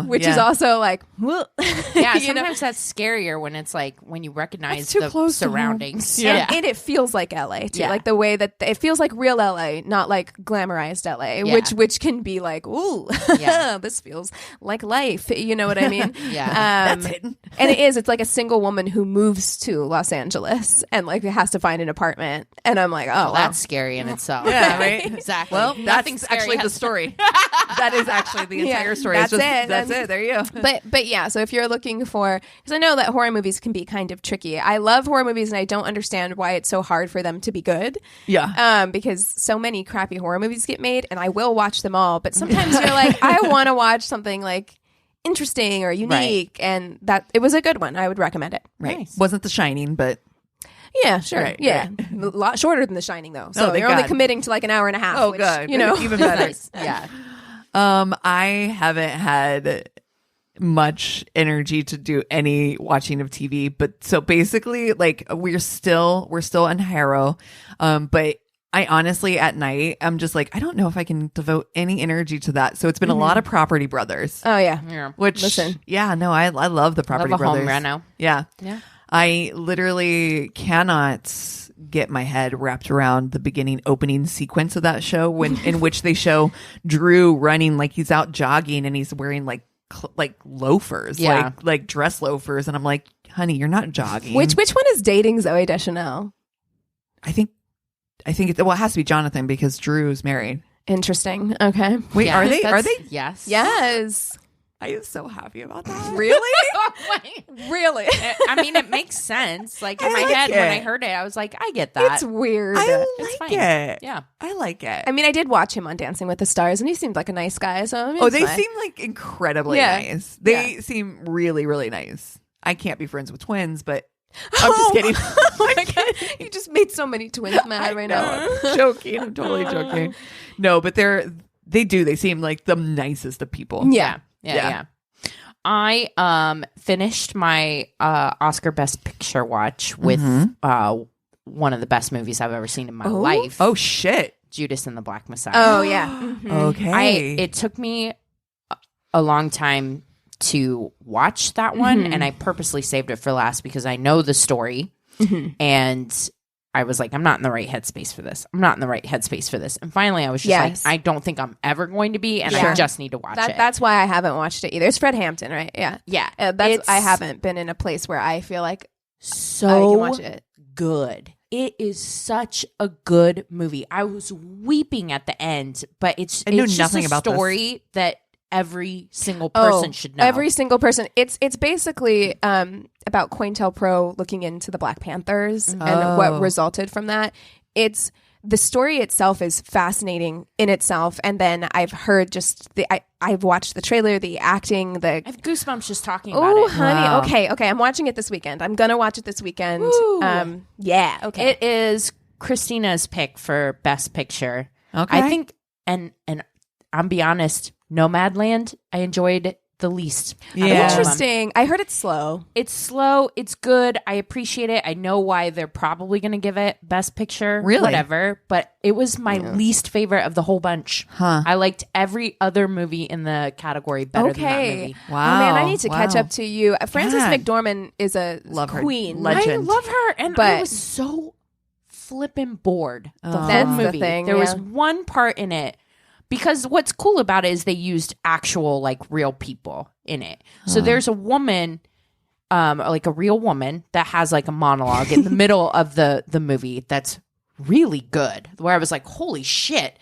Which is yeah. also like, Yeah, you know? sometimes that's scarier when it's like when you recognize That's too the close to home. surroundings. And it feels like LA too, Yeah. like the way that it feels like real LA, not like glamorized LA, Yeah. which can be like, ooh, this feels like life. You know what I mean? Yeah. That's it. And it is. It's like a single woman who moves to Los Angeles and like has to find an apartment. And I'm like, oh, Well, wow. that's scary in itself. Yeah, right. Exactly. Well, Nothing that's scary actually the has- story. That is actually the entire story. that's It's just, it. That's it. There you go. But yeah, so if you're looking for, because I know that horror movies can be kind of tricky. I love horror movies and I don't understand why it's so hard for them to be good. Yeah. Because so many crappy horror movies get made and I will watch them all. But sometimes you're like, I want to watch something like interesting or unique. And that it was a good one. I would recommend it. Right. Nice. Wasn't The Shining, but Yeah, sure. Right, yeah. A lot shorter than The Shining though. So Oh, you're thank only God. committing to like an hour and a half. oh which, god, You know, even better. Nice. Yeah. I haven't had much energy to do any watching of TV, but so basically, like we're still on Harrow, but I honestly at night I'm just like I don't know if I can devote any energy to that. So it's been a lot of Property Brothers. Oh yeah. Yeah. Which Listen. yeah, no, I love the Property Love a home Brothers. reno. Yeah. Yeah. I literally cannot get my head wrapped around the opening sequence of that show in which they show Drew running like he's out jogging and he's wearing like loafers, Yeah. like dress loafers, and I'm like, honey, you're not jogging. Which one is dating Zooey Deschanel? I think it has to be Jonathan because Drew's married. Interesting. Okay. Wait, Yeah, are they? Are that's- they? Yes. Yes. I am so happy about that. Really? Wait. Really? I mean, it makes sense. Like in I my like head, it. when I heard it, I was like, I get that. It's weird. I It's like fine. it. Yeah. I like it. I mean, I did watch him on Dancing with the Stars, and he seemed like a nice guy. So I mean, Oh, it's they fine. seem like incredibly Yeah. nice. They seem really, really nice. I can't be friends with twins, but I'm just kidding. Oh my god! You just made so many twins mad right now. I'm joking. I'm totally joking. No, but they seem like the nicest of people. Yeah. Yeah. Yeah. I finished my Oscar Best Picture watch with one of the best movies I've ever seen in my life. Oh shit. Judas and the Black Messiah. Oh yeah. Mhm. Okay. It took me a long time to watch that one, and I purposely saved it for last because I know the story, and I was like, I'm not in the right headspace for this. And finally, I was just like, I don't think I'm ever going to be, and I just need to watch it. That's why I haven't watched it either. It's Fred Hampton, right? Yeah. Yeah. I haven't been in a place where I feel like so I can watch it. Good. It is such a good movie. I was weeping at the end, but it's just nothing a about this. story that every single person should know. Every single person. It's basically about COINTELPRO looking into the Black Panthers and what resulted from that. It's the story itself is fascinating in itself, and then I've heard I've watched the trailer, the acting, I have goosebumps just talking about oh it. honey, Wow. okay, I'm watching it this weekend. I'm gonna watch it this weekend. Woo. Yeah, okay. It is Christina's pick for Best Picture. Okay. I think, and I'm be honest, Nomadland, I enjoyed the least. Yeah. out of all of them. Interesting. I heard it's slow. It's slow. It's good. I appreciate it. I know why they're probably going to give it Best Picture. Really? Whatever. But it was my least favorite of the whole bunch. Huh. I liked every other movie in the category better than that movie. Wow. Oh man, I need to catch Wow. up to you. Frances God. McDormand is a Love her. queen. Legend. I love her. And I But- was so flippin' bored the whole That's the movie. thing, There was yeah. one part in it. Because what's cool about it is they used actual, like, real people in it. So there's a woman, like a real woman, that has, like, a monologue in the middle of the movie that's really good. Where I was like, holy shit.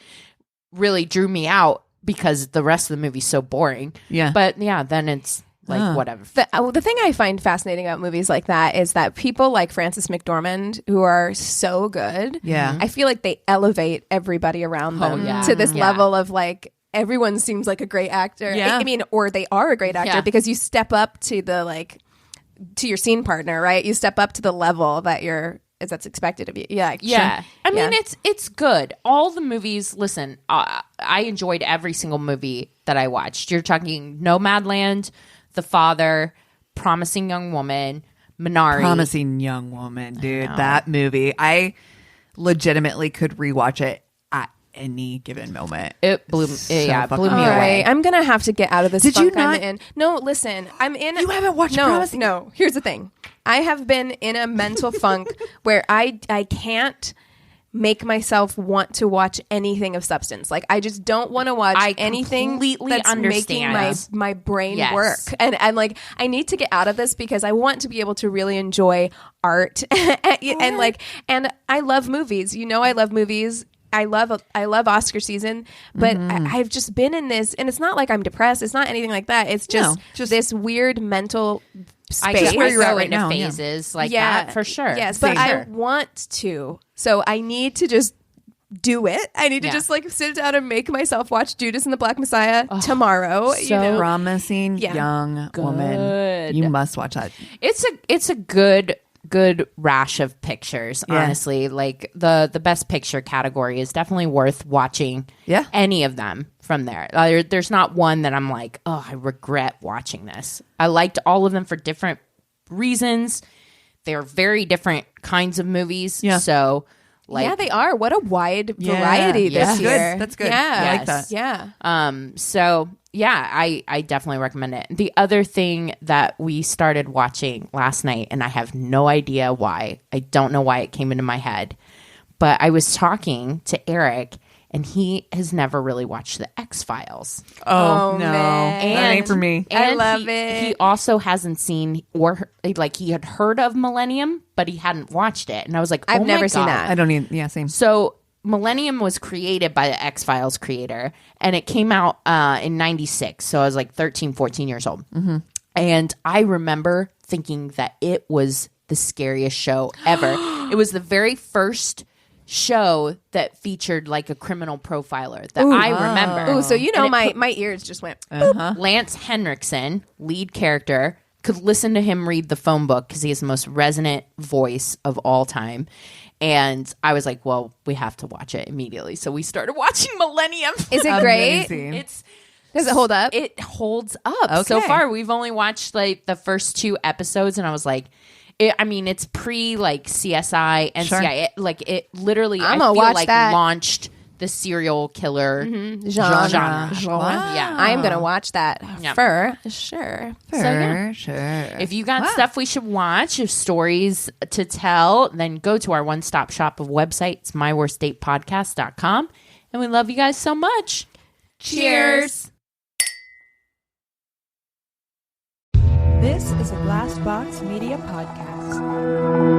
Really drew me out because the rest of the movie's so boring. Yeah. But, yeah, then it's, like, whatever. The thing I find fascinating about movies like that is that people like Frances McDormand, who are so good, Yeah. I feel like they elevate everybody around them yeah. to this Yeah. level of like everyone seems like a great actor. Yeah. I mean, or they are a great actor Yeah. because you step up to the to your scene partner, right? You step up to the level that's expected of you. Yeah, Yeah. sure. I mean, Yeah. it's good. All the movies, listen, I enjoyed every single movie that I watched. You're talking Nomadland, The Father, Promising Young Woman, Minari. Promising Young Woman, dude. That movie. I legitimately could rewatch it at any given moment. It blew, So blew fucking me All good. away. right, I'm gonna have to get out of this. Did you funk I'm not- in. No, listen, I'm in. You haven't watched No, Promising- no. Here's the thing. I have been in a mental funk where I can't make myself want to watch anything of substance. Like I just don't want to watch I anything completely that's making understand. my brain Yes. work. And I'm like, I need to get out of this because I want to be able to really enjoy art and I love movies. You know, I love movies. I love Oscar season, but I've just been in this, and it's not like I'm depressed. It's not anything like that. It's just, No, just- this weird mental I space. just where you're at go right into now, yeah. phases like that for sure. Yes, but For I sure. want to. So I need to just do it. I need to Yeah. just like sit down and make myself watch Judas and the Black Messiah tomorrow. You so know? Promising Yeah. Young Woman. Good. You must watch that. It's a good rash of pictures, Yeah. honestly. Like the best picture category is definitely worth watching. Yeah. Any of them from there. There's not one that I'm like, oh, I regret watching this. I liked all of them for different reasons. They're very different kinds of movies. Yeah. So like yeah, they are. What a wide Yeah. variety Yeah. this That's year. good. That's good. Yeah, I like that. Yeah. So yeah, I definitely recommend it. The other thing that we started watching last night, and I have no idea why. I don't know why it came into my head, but I was talking to Eric, and he has never really watched the X-Files. Oh, Oh, no. man. That ain't for me. I And love he, it. He also hasn't seen like he had heard of Millennium, but he hadn't watched it. And I was like, I've oh my never seen God. that. I don't even, yeah, same. So Millennium was created by the X-Files creator, and it came out in 96. So I was like 13, 14 years old. Mm-hmm. And I remember thinking that it was the scariest show ever. It was the very first show that featured like a criminal profiler that I remember. Oh, so you know And it my ears just went. Lance Henriksen, lead character, could listen to him read the phone book because he has the most resonant voice of all time. And I was like, well, we have to watch it immediately. So we started watching Millennium. Is it great? Amazing. Does it hold up? It holds up. So Okay. far, we've only watched like the first 2 episodes, and I was like, it's pre like CSI, NCIS. Like it literally, I I'ma feel watch like that. launched the serial killer genre. Wow. Yeah. I am gonna watch that Yeah. for sure. For sure. If you got stuff we should watch, if stories to tell, then go to our one-stop shop of websites, myworstdatepodcast.com. And we love you guys so much. Cheers. This is a Glass Box Media Podcast.